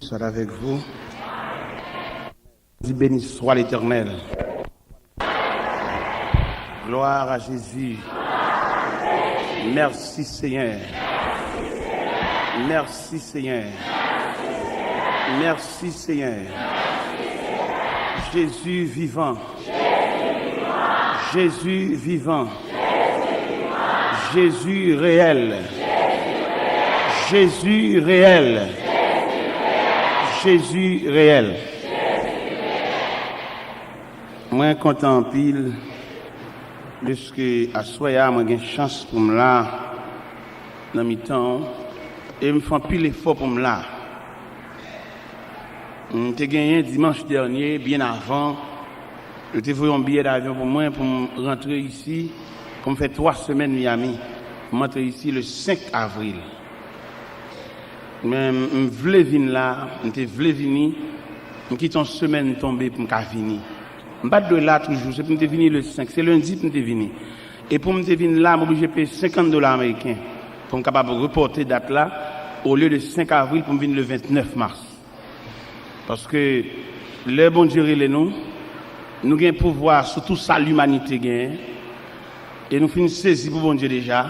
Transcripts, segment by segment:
soit avec vous. Dis béni soit l'Éternel. Gloire à Jésus. Merci Seigneur. Merci Seigneur. Merci Seigneur. Jésus vivant. Jésus vivant. Jésus réel. Jésus réel. Jésus réel. Moi content pile de ce que à soya moi j'ai chance pour me là dans mi temps et me font pile effort pour me là. J'ai gagné dimanche dernier bien avant je t'ai voulu un billet d'avion pour moi pour rentrer ici pour me faire 3 semaines Miami. Je rentrer ici le 5 avril. Mais je voulais venir là, je voulais venir, je quitte une semaine tombée pour me venir. Je ne pas de là toujours, c'est pour me venir le 5, c'est lundi pour me venir. Et pour me venir là, je suis obligé de payer $50 américains pour me capable de reporter date là, au lieu de 5 avril pour me venir le 29 mars. Parce que le bon Dieu nous avons pouvoir sur tout ça l'humanité gagne. Et nous finissons saisir pour bon Dieu déjà,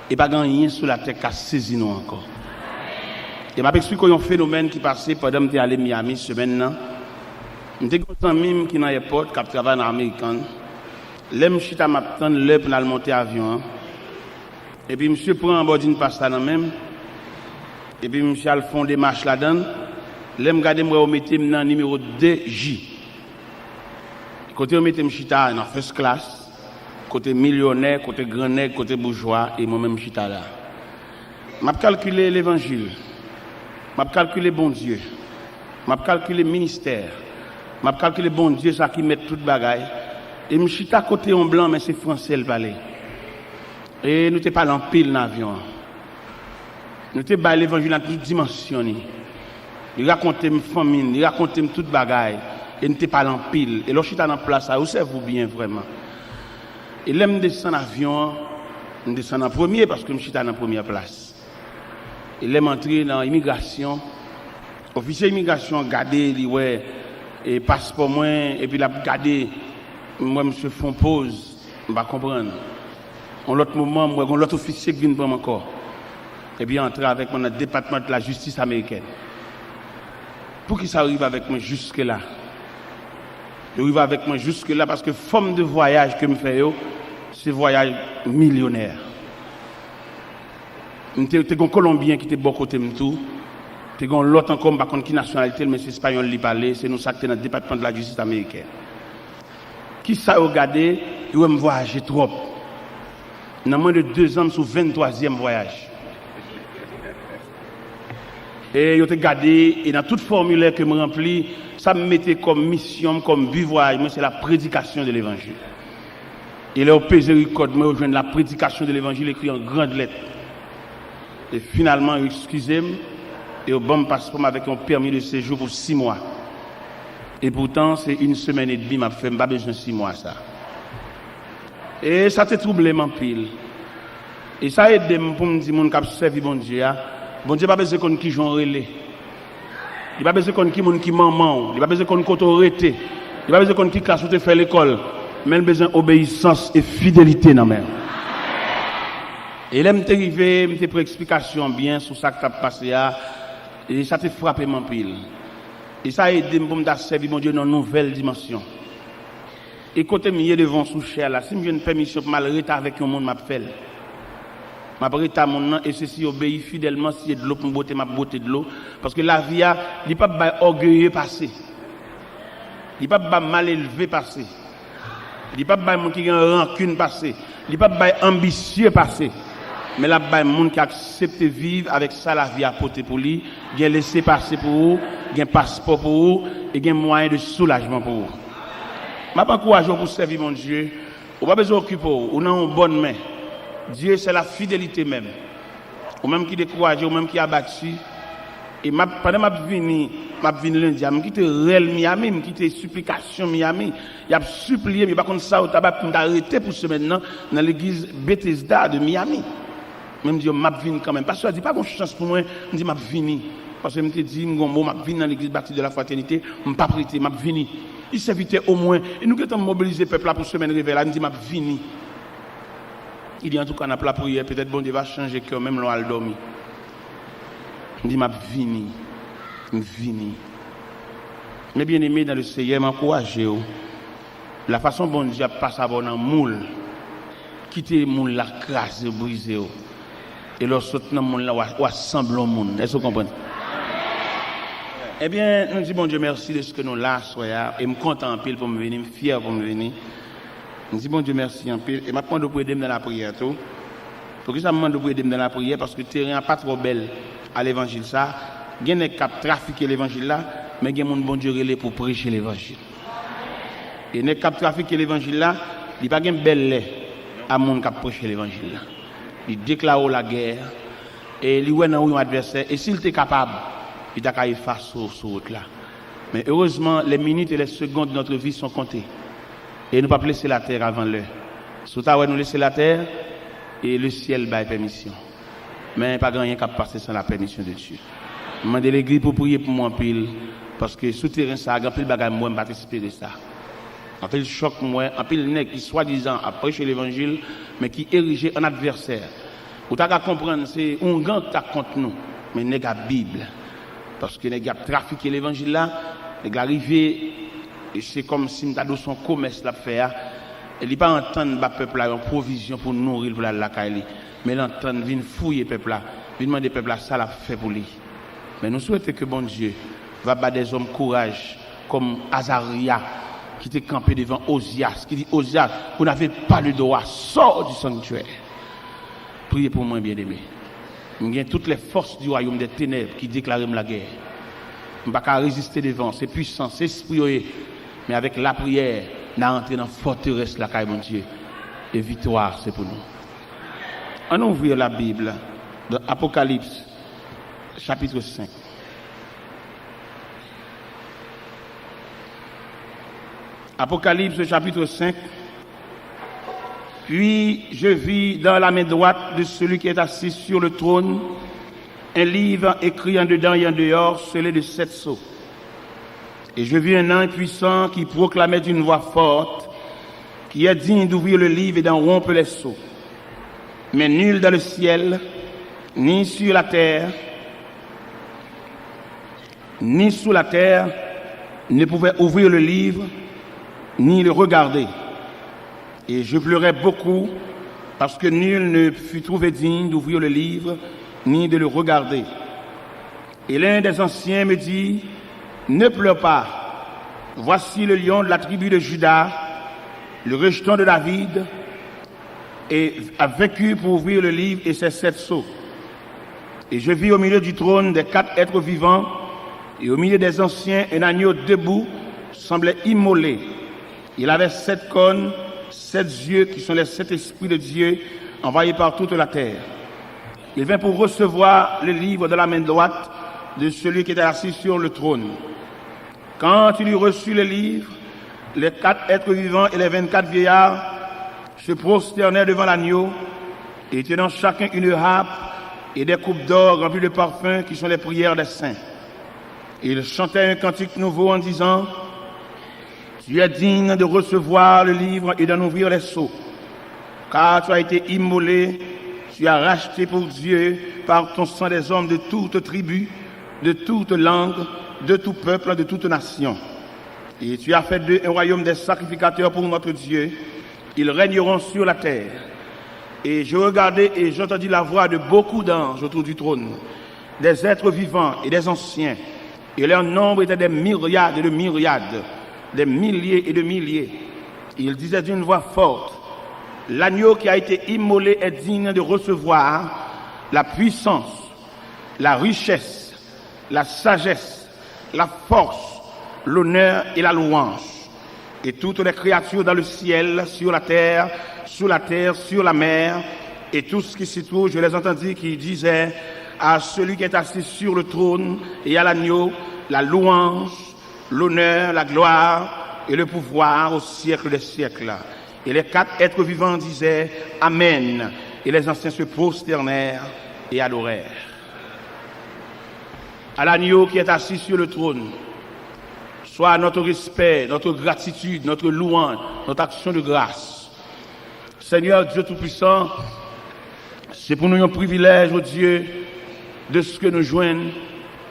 et pas rien sur la terre qui saisi nous encore. Et je vais expliquer un phénomène qui passait pendant que je suis allé à Miami cette semaine. Je suis un ami qui est dans l'aéroport, qui travaille en américain. Là, je suis à l'heure pour monter l'avion. Et puis, monsieur prend un bord d'une passe là même. Et puis, monsieur a le fond des marches là-dedans. Là, je regarde, je mets dans le numéro 2J. Côté, je mets chita dans first class. Côté millionnaire, côté grand nègre, côté bourgeois. Et moi-même, chita là. Je calculé l'évangile. Je calculé bon Dieu. Je calculé ministère. Je calculé bon Dieu, ça qui met toute bagaille. Et je suis à côté en blanc, mais c'est français le palais. Et nous ne pas en pile dans l'avion. Nous ne pas l'évangile dans toute dimension. Il raconte mes familles, il raconte toute bagaille. Et nous ne pas en pile. Et là, je suis dans la place, vous savez vous bien vraiment. Et là, je descends en avion, je descends en premier parce que je suis dans la première place. Et là, je suis dans l'immigration. Officier d'immigration, regardez, ouais. Et passeport moi et puis la garder moi monsieur font pause on va comprendre en l'autre moment moi l'autre officier qui vient prendre encore et puis entrer avec moi dans le département de la justice américaine pour qu'il ça arrive avec moi jusque là il arrive avec moi jusque là parce que forme de voyage que me fait c'est voyage millionnaire t'es un Colombien qui était bon côté me tout. C'est l'autre encore, par contre, qui nationalité, mais c'est espagnol qui parle, c'est nous ça qui est dans le département de la justice américaine. Qui ça a regardé, il va me voyager trop. Dans moins de 2 ans, sur 23e voyage. Et il a regardé, et dans tout formulaire que je remplis, ça me mettait comme mission, comme but voyage, c'est la prédication de l'évangile. Et là, au Pézéricorde, moi, je viens de la prédication de l'évangile écrit en grande lettre. Et finalement, excusez-moi, et au bon passeport avec un permis de séjour pour 6 mois. Et pourtant, c'est 1 semaine et demie, m'a fait pas besoin de 6 mois ça. Et ça te troublé mon pile. Et ça aide pour me dire mon cap servi bon Dieu. Bon Dieu pas besoin qu'on qui j'en relais. Il pas besoin qu'on qui mon qui maman, il pas besoin qu'on autorité. Il pas besoin qu'on qui classe ou te fait l'école, mais il besoin obéissance et fidélité dans même. Et là m'était arrivé, m'était pour explication bien sur ça qui t'a passé là. Et ça te frappé mon pile. Et ça a aidé pour me servir mon Dieu dans une nouvelle dimension. Et côté mieux devant sous cher là, si j'ai une permission pour m'arrêter avec un monde m'a fait. M'a prêté mon nom et ceci obéit fidèlement si de l'eau pour botter m'a botter de l'eau parce que la vie il pas orgueilleux passé. Il pas mal élevé passé. Il pas mon qui a rancune passé. Il pas ambitieux passé. Mais là, il y a des gens qui acceptent de vivre avec ça, la vie à porter pour lui, il y a laissé passer pour vous, il y a un passeport pour vous, et il y a un moyen de soulagement pour vous. Je ne encourage pas pour servir mon Dieu. Vous n'avez pas besoin d'occuper, vous avez une bonne main. Dieu, c'est la fidélité même. Ou même qui décourage, ou même qui a battu. Et pendant que je viens lundi, je quitte réel Miami, je quitte supplication Miami. Il a supplié, mais par contre, ça, il a arrêté pour ce maintenant dans l'église Bethesda de Miami. Même Dieu m'a venu quand même. Parce que je dis pas bonne chance pour moi, je dis m'a venu. Parce que je me dis, je vais venir dans l'église bâtie de la fraternité, je ne vais pas prêter, je vais venir. Il s'évitait au moins. Et nous qui avons mobilisé le peuple pour semaine réveil, il dit, je vais venir. Il dit, en tout cas, on a la prière, peut-être bon Dieu va changer que même l'on a dormi. Il dit, je vais venir. Je vais venir. Mais bien aimé dans le Seigneur, m'encourager. La façon dont Dieu passe à bon dans le moule, quitter le moule, la crasse, briser. Et lorsque dans le moule, on assemble au monde. Est-ce que vous comprenez? Eh bien, nous disons, bon Dieu, merci de ce que nous là, soyons, et je suis content en pile pour me venir, je suis fier pour me venir. Nous disons, bon Dieu, merci en pile, et maintenant, nous pouvons aider dans la prière. Tout. Pourquoi ça me demande de aider dans la prière? Parce que le terrain n'est pas trop belle à l'évangile. Ça, il y a des gens qui trafiquent l'évangile là, mais il y a des gens bon Dieu relais pour prêcher l'évangile. Et les gens qui trafiquent l'évangile là, il n'y a pas de belle lait à gens qui prêchent l'évangile là. Il déclare la guerre, et il est dans un adversaire, et s'il est capable, il a qu'à y faire sur route là. Mais heureusement, les minutes et les secondes de notre vie sont comptées. Et nous ne pouvons pas laisser la terre avant l'heure. Surtout, nous laisser la terre et le ciel by permission. Mais pas grand rien qui passer sans la permission de Dieu. Je demande à l'église pour prier pour moi en pile. Parce que souterrain, ça a grand pile bagage, moi, je ne vais pas espérer ça. En pile choc, moi, en pile nègre qui soi-disant a prêché l'évangile, mais qui érigé en adversaire. Vous avez comprendre, c'est un grand qui contre nous, mais nègre la Bible. Parce que les gars trafiqué l'évangile là, les gars arrivés, et c'est comme si nous avons son commerce là faire. Il ne pas entendre le peuple là, une provision pour nourrir pour la caille. Mais l'entendre, vient fouiller le peuple là, vient demander au peuple là, ça l'a fait pour lui. Mais nous souhaitons que bon Dieu va battre des hommes courage comme Azaria qui était campé devant Osias, qui dit Osias, vous n'avez pas le droit, sors du sanctuaire. Priez pour moi, bien-aimé. Il y a toutes les forces du royaume des ténèbres qui déclarent la guerre. Je ne peux pas résister devant, c'est puissant, c'est esprit. Mais avec la prière, nous entrons dans la forteresse, la caille, mon Dieu. Et victoire, c'est pour nous. On ouvre la Bible dans Apocalypse, chapitre 5. Apocalypse, chapitre 5. Puis je vis dans la main droite de celui qui est assis sur le trône un livre écrit en dedans et en dehors, scellé de 7 sceaux. Et je vis un ange puissant qui proclamait d'une voix forte, qui est digne d'ouvrir le livre et d'en rompre les sceaux. Mais nul dans le ciel, ni sur la terre, ni sous la terre, ne pouvait ouvrir le livre, ni le regarder. Et je pleurais beaucoup parce que nul ne fut trouvé digne d'ouvrir le livre ni de le regarder. Et l'un des anciens me dit, ne pleure pas, voici le lion de la tribu de Juda, le rejeton de David, et a vaincu pour ouvrir le livre et ses 7 sceaux. Et je vis au milieu du trône des 4 êtres vivants, et au milieu des anciens un agneau debout, semblait immolé. Il avait 7 cônes, 7 yeux qui sont les 7 esprits de Dieu envoyés par toute la terre. Il vint pour recevoir le livre de la main droite de celui qui était assis sur le trône. Quand il eut reçu le livre, les 4 êtres vivants et les 24 vieillards se prosternèrent devant l'agneau et tenant chacun une harpe et des coupes d'or remplies de parfums qui sont les prières des saints. Et ils chantaient un cantique nouveau en disant, tu es digne de recevoir le livre et d'en ouvrir les sceaux, car tu as été immolé, tu as racheté pour Dieu par ton sang des hommes de toute tribu, de toute langue, de tout peuple, de toute nation. Et tu as fait d'eux un royaume des sacrificateurs pour notre Dieu. Ils régneront sur la terre. Et je regardais et j'entendis la voix de beaucoup d'anges autour du trône, des êtres vivants et des anciens. Et leur nombre était des myriades et de myriades, des milliers et de milliers. Ils disaient d'une voix forte, l'agneau qui a été immolé est digne de recevoir la puissance, la richesse, la sagesse, la force, l'honneur et la louange. Et toutes les créatures dans le ciel, sur la terre, sur la mer, et tout ce qui s'y trouve, je les entendis qui disaient à celui qui est assis sur le trône et à l'agneau, la louange, l'honneur, la gloire et le pouvoir au siècle des siècles. Et les 4 êtres vivants disaient Amen. Et les anciens se prosternèrent et adorèrent. à l'agneau qui est assis sur le trône, soit notre respect, notre gratitude, notre louange, notre action de grâce. Seigneur Dieu Tout-Puissant, c'est pour nous un privilège, oh Dieu, de ce que nous joignons,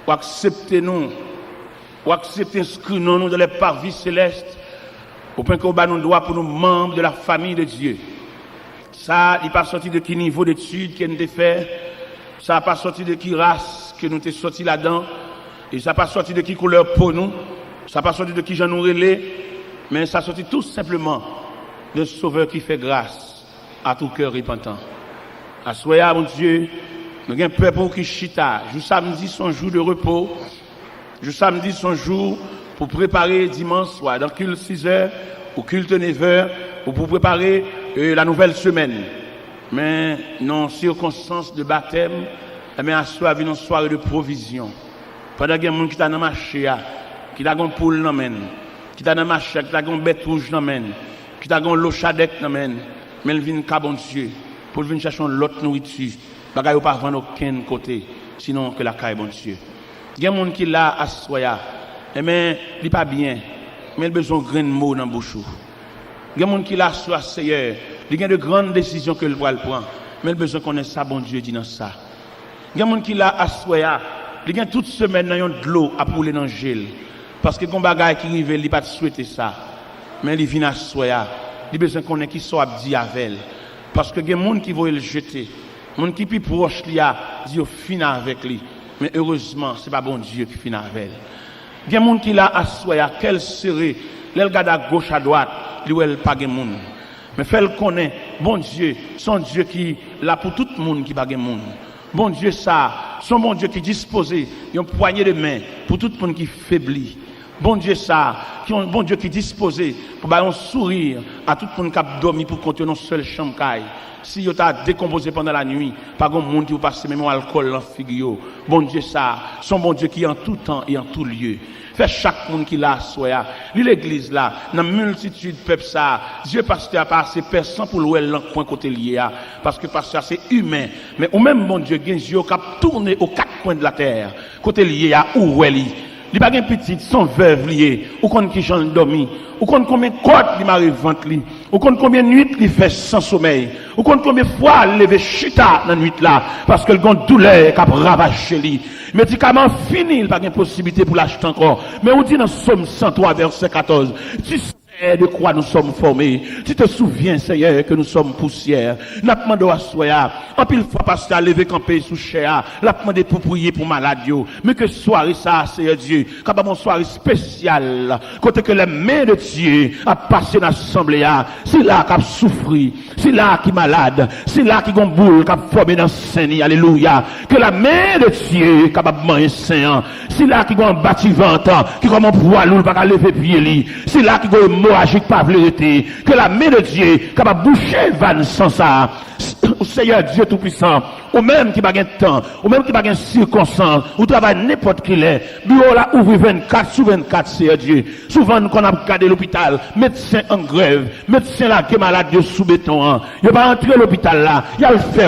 ou accepter nous, ou accepter inscrire nous dans les parvis célestes, au point qu'on nous doit pour nous membres de la famille de Dieu. Ça, il n'est pas sorti de quel niveau d'études qu'on a fait, ça n'a pas sorti de qui race que nous sommes sortis là-dedans, et ça n'a pas sorti de qui couleur pour nous, ça n'a pas sorti de qui j'en nous relais, mais ça a sorti tout simplement de Sauveur qui fait grâce à tout cœur repentant. À soya, mon Dieu, nous avons un peuple qui chita. Je samedi, son jour de repos. Je samedi, son jour pour préparer dimanche soir, dans culte 6h, au culte 9h, ou pour préparer la nouvelle semaine. Mais non, circonstances de baptême, mais à soir, une soirée de provision. Pendant qu'il y a des gens qui sont dans marché, qui ont une poule dans main, qui sont dans marché, qui ont une bête rouge dans main, qui ont l'eau chadec dans main, mais ils viennent à bon Dieu pour venir chercher l'autre nourriture. Bagay ou pas vendre aucun côté, sinon que la caille bon Dieu. Il y a des gens qui là à soya, mais il n'est pas bien, mais il a besoin de grain de mots dans la bouche. Il y a des gens qui là à Seigneur, il y a de grandes décisions que le roi prend, mais il a besoin qu'on ait ça, bon Dieu dit dans ça. Il y a des gens qui là à soya, il y a toute semaine de l'eau à pouler dans le gel, parce que quand bagay qui arrive, il n'a pas souhaité ça, mais il vient à soya, il a besoin qu'on ait qui soit dit avec. Parce que il y a des gens qui vont le jeter. Les gens qui sont plus proches, ils disent fin avec lui. Mais heureusement, ce n'est pas bon Dieu qui finit avec elle. Il y a des gens qui là à soi, quel serait, les regarde à gauche, à droite, lui ou elle pas de monde. Mais fait le connaître, bon Dieu, son Dieu qui là pour tout le monde qui pas de monde. Bon Dieu ça, son bon Dieu qui disposé, une poignée de main pour tout le monde qui faiblit. Bon Dieu ça, qui ont bon Dieu qui disposé pour un sourire à tout le monde qui a dormi pour contenir une seule chambre. Si vous avez décomposé pendant la nuit, pas de monde qui vous passe même alcool dans figure. Bon Dieu ça, son bon Dieu qui est en tout temps et en tout lieu. Fait chaque monde qui l'a soya. L'église là, dans la multitude de peuple ça, Dieu pasteur pas assez personne pour louer l'encoin côté lié parce que pasteur c'est humain. Mais au même bon Dieu, Dieu qui a tourné aux quatre coins de la terre, côté lié à où elle est. Il n'y a pas de petite, son veuve lié, ou qu'on qui j'en dormi, ou qu'on combien de côtes il m'arrive ventre li, ou qu'on combien de nuits il fait sans sommeil, ou qu'on combien de fois il lève chita dans la nuit là, parce que le gon douleur qui a ravagé lui. Médicament fini, il n'y a pas de possibilité pour l'acheter encore. Mais on dit dans Somme 103, verset 14, tu sais de quoi nous sommes formés. Tu te souviens, Seigneur, que nous sommes poussière. N'a demandé à soya. En pile fois, pasteur, lever camper sous chéa. L'a demandé pour prier pour malade. Mais que soirée ça, Seigneur Dieu. Quand mon soirée spéciale. Côté que les mains de Dieu a passé dans l'assemblée. C'est là qu'il a souffert. C'est là qu'il est malade. C'est là qu'il a une boule qui a formé dans le Seigneur. Alléluia. Que la main de Dieu est capable de manger saint. C'est là qu'il a un bâtiment qui comme un poids lourd pas lever pied. C'est là qu'il a agique pas vérité, que la main de Dieu capable boucher van sans ça. Seigneur Dieu Tout-Puissant, ou même qui n'a pas de temps, ou même qui n'a pas de circonstance, ou travaille n'importe qui est, bureau là ouvre 24 sur 24, Seigneur Dieu. Souvent, nous, qu'on a regardé l'hôpital, médecin en grève, médecin là qui est malade, Dieu sous béton, il va entrer à l'hôpital là, il a le fait,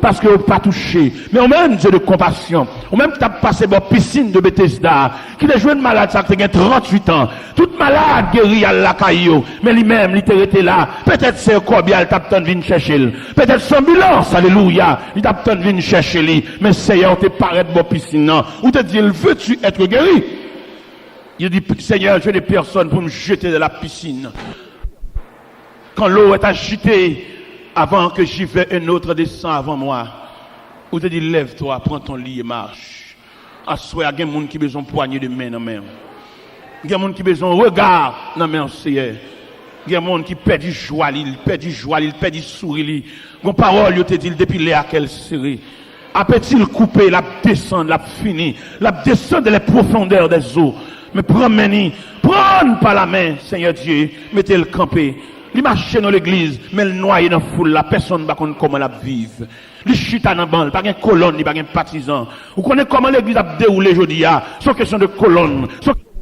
parce qu'il n'a pas touché. Mais au même Dieu de compassion, ou même qui a passé dans la piscine de Bethesda, qui est joué de malade, ça qui a 38 ans, toute malade guéri à la caillou, mais lui-même, il était là, peut-être c'est un corbial, t'as besoin de venir chercher. Peut-être son ambulance, alléluia, il t'a peut-être venu chercher lui, mais Seigneur, te paraît de bon piscine, ou te dit, veux-tu être guéri? Il dit, Seigneur, je n'ai personne pour me jeter de la piscine. Quand l'eau est agitée, avant que j'y vais, un autre descend avant moi. Ou te dit, lève-toi, prends ton lit et marche. Assois, il y a des gens qui ont besoin de poignée de main dans main. Il y a des gens qui ont besoin de regard dans main, Seigneur. Il y a des gens qui perdent du joie, ils perdent du joie, ils perdent du sourire. Mon parole, il te dit depuis là quelle série. Après-il couper, la descendre, la fini, la descendre dans les profondeurs des eaux. Mais prends par la main, Seigneur Dieu, mettez le campé. Il marche dans l'église, mais le noyé dans la foule, la personne ne sait pas comment la vivre. Il chita dans la bande, pas de colonne, pas de partisan. Vous connaissez comment l'église a déroulé aujourd'hui, c'est question de colonne.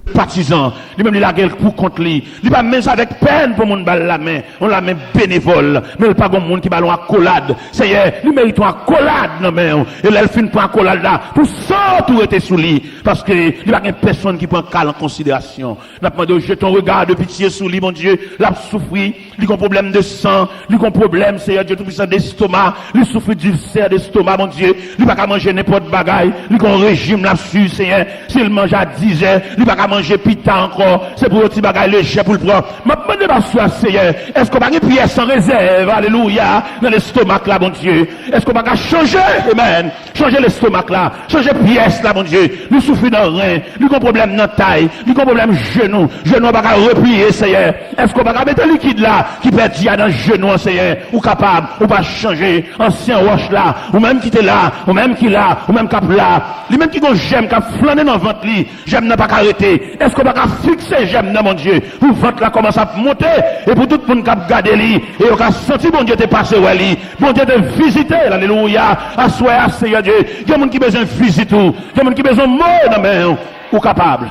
partisan, lui-même il a gueule pour contre lui. Il pas même ça avec peine pour mon balle la main, on la main bénévole, mais il pas comme monde qui ballon accolade. C'est lui mérite une accolade non mais et là il fin pour accolade là pour ça tout était sous lui parce que il pas personne qui prend cal en considération. N'a pas demandé jeter ton regard de pitié sous lui mon Dieu, l'a souffri, il a un problème de sang, il a un problème Seigneur Dieu tout puissant d'estomac, il souffre d'ulcère d'estomac mon Dieu, il pas manger n'importe bagaille, il a un régime là-dessus Seigneur, s'il mange à 10 heures, il pas manger pita encore, c'est pour un petit bagaille léger pour le prendre. M'a demandé par soi Seigneur, est-ce qu'on va une pièce sans réserve, alléluia, dans l'estomac là mon Dieu, est-ce qu'on va changer, amen, changer l'estomac là, changer pièce là mon Dieu, nous souffrons dans le rein, nous avons problème dans la taille, nous avons problème genou va pas replier Seigneur, est-ce qu'on va mettre un liquide là, qui perd dans le genou Seigneur, ou capable, ou pas changer, ancien roche là, ou même qui était là, ou même qui là, ou même cap là, lui même qui gon j'aime, qui a flâné dans le ventre li, j'aime n'a pas arrêter, est-ce qu'on va fixer j'aime dans mon Dieu, pour ventre là commence à monter, et pour tout le monde qui a gardé lui, et on a senti bon Dieu te passer ouais lui, bon Dieu te visiter, alléluia, à soi, Seigneur Dieu, il y a des gens qui besoin de visiter tout, il y a des gens qui besoin de mort dans main, ou capable,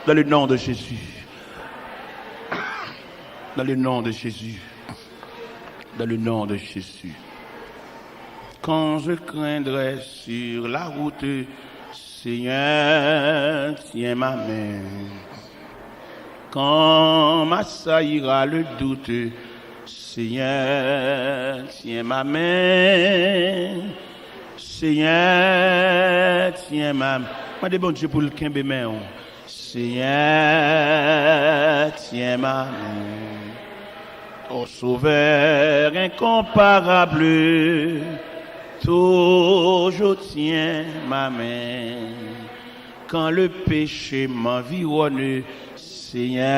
dans le nom de Jésus. Dans le nom de Jésus. Dans le nom de Jésus. Quand je craindrai sur la route, Seigneur, tiens ma main. Quand m'assaillira le doute, Seigneur, tiens ma main. Seigneur, tiens ma main. Moi, de bon Dieu pour le quimbe main. Seigneur, tiens ma main. Ô Sauveur incomparable, toujours tiens ma main. Quand le péché m'environne, Seigneur,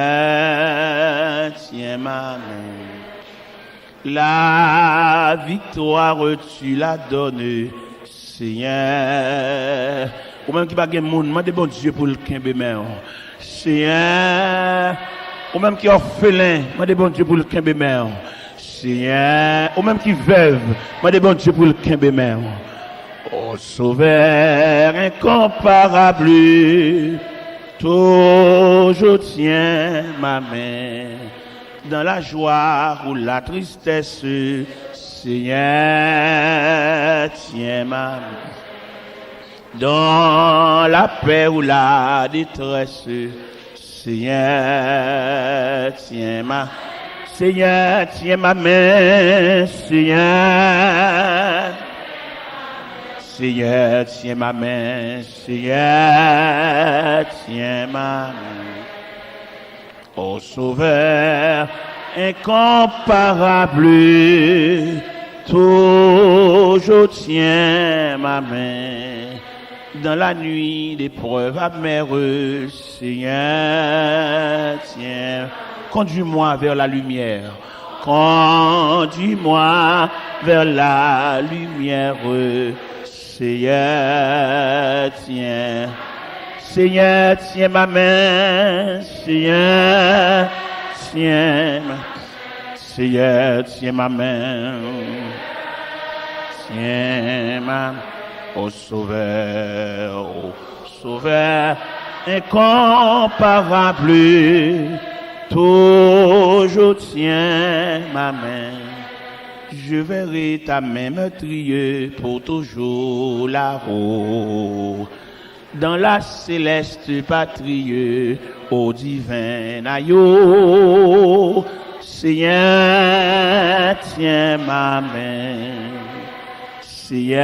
tiens ma main. La victoire tu la donnes, Seigneur. Ou même qui pas gen monde, demande bon Dieu pour le quimbe main. Seigneur. Ou même qui est orphelin, demandez bon Dieu pour le quimbe mère. Seigneur, ou même qui veuve, demandez bon Dieu pour le quimbe mère. Ô Sauveur incomparable, toujours tiens ma main. Dans la joie ou la tristesse, Seigneur, tiens ma main. Dans la paix ou la détresse, Seigneur, tiens ma main, Seigneur. Seigneur, tiens ma main, Seigneur, tiens ma main. Ô Sauveur incomparable, toujours tiens ma main. Dans la nuit d'épreuves amères, Seigneur, tiens, conduis-moi vers la lumière, conduis-moi vers la lumière, Seigneur, tiens, Seigneur, tiens ma main, Seigneur, tiens ma main, tiens ma main. Ô Sauveur incomparable, toujours tiens ma main. Je verrai ta main meurtrier pour toujours là-haut. Dans la céleste patrie, ô divin aïeux, Seigneur, tiens ma main. Seigneur,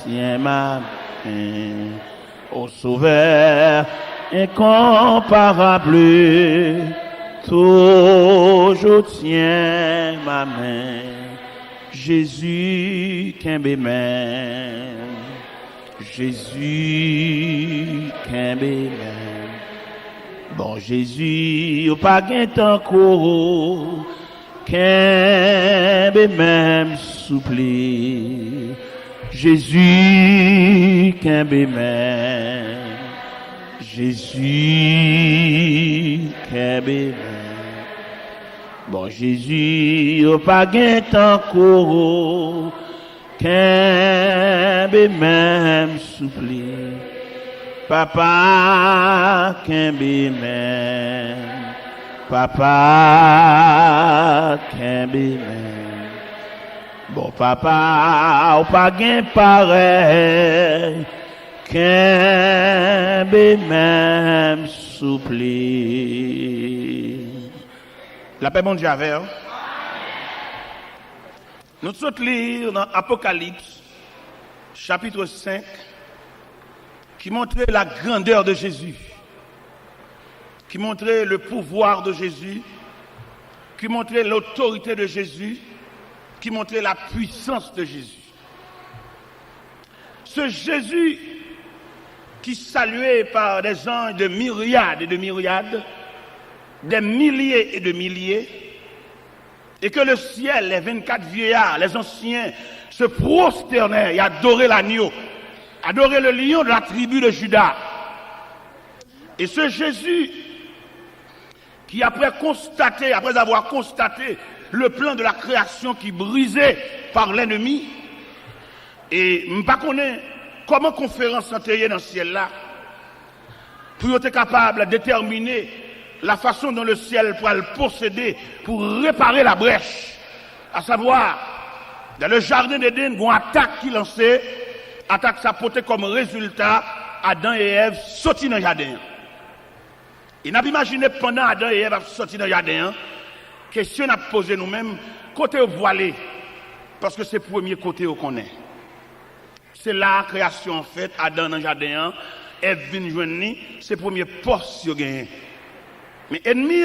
tiens ma main. Ô Sauveur incomparable, toujours tiens ma main. Jésus, qu'un main. Jésus, qu'un main. Bon Jésus, au pas gain encore. Qu'un même souple, Jésus, qu'un même, Jésus, qu'un même. Bon Jésus, au pas gain encore, qu'un même souple, Papa Kembe men. Papa Kembe men. Bon papa ou pas gen pareil. Kembe même soupli. La paix, bon Dieu, avec. Nous sommes lire dans Apocalypse, chapitre 5, qui montrait la grandeur de Jésus, qui montrait le pouvoir de Jésus, qui montrait l'autorité de Jésus, qui montrait la puissance de Jésus. Ce Jésus qui salué par des anges de myriades et de myriades, des milliers et de milliers, et que le ciel, les 24 vieillards, les anciens, se prosternaient et adoraient l'agneau, adoraient le lion de la tribu de Juda. Et ce Jésus qui après avoir constaté le plan de la création qui brisait par l'ennemi, et je ne sais pas comment conférence s'entérée dans le ciel là, pour être capable de déterminer la façon dont le ciel pourra le posséder pour réparer la brèche. À savoir, dans le jardin d'Éden, une attaque qui lançait, attaque ça portait comme résultat Adam et Ève sortis dans le jardin. Et n'a pas imaginé pendant Adam et Ève sortis dans le jardin, question à poser nous-mêmes, côté au voilé, parce que c'est le premier côté qu'on est. C'est la création en fait, Adam dans le jardin, Ève vient joindre, c'est le premier poste qu'il gagne. Mais ennemi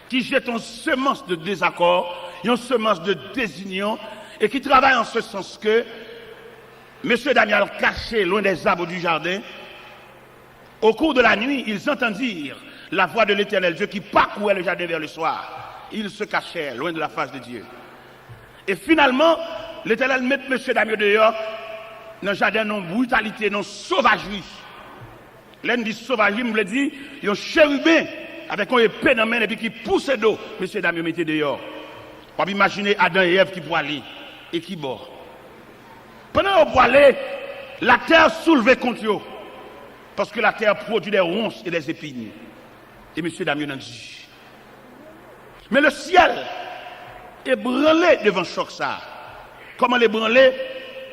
qui jette une semence de désaccord, une semence de désunion, et qui travaille en ce sens que M. Daniel caché loin des arbres du jardin, au cours de la nuit, ils entendirent la voix de l'Éternel Dieu qui parcourait le jardin vers le soir. Ils se cachaient loin de la face de Dieu. Et finalement, l'Éternel met M. Daniel dehors dans le jardin, non brutalité, non sauvagerie. L'un dit sauvagerie, me le dit, il y a un chérubin avec un épée dans la main et puis qui pousse d'eau. M. Daniel mettait dehors. On peut imaginer Adam et Ève qui pourraient aller et qui bord. Pendant qu'on aller, la terre soulevait contre eux. Parce que la terre produit des ronces et des épines. Et M. Damien a dit. Mais le ciel est branlé devant choc ça. Comment l'ébranler?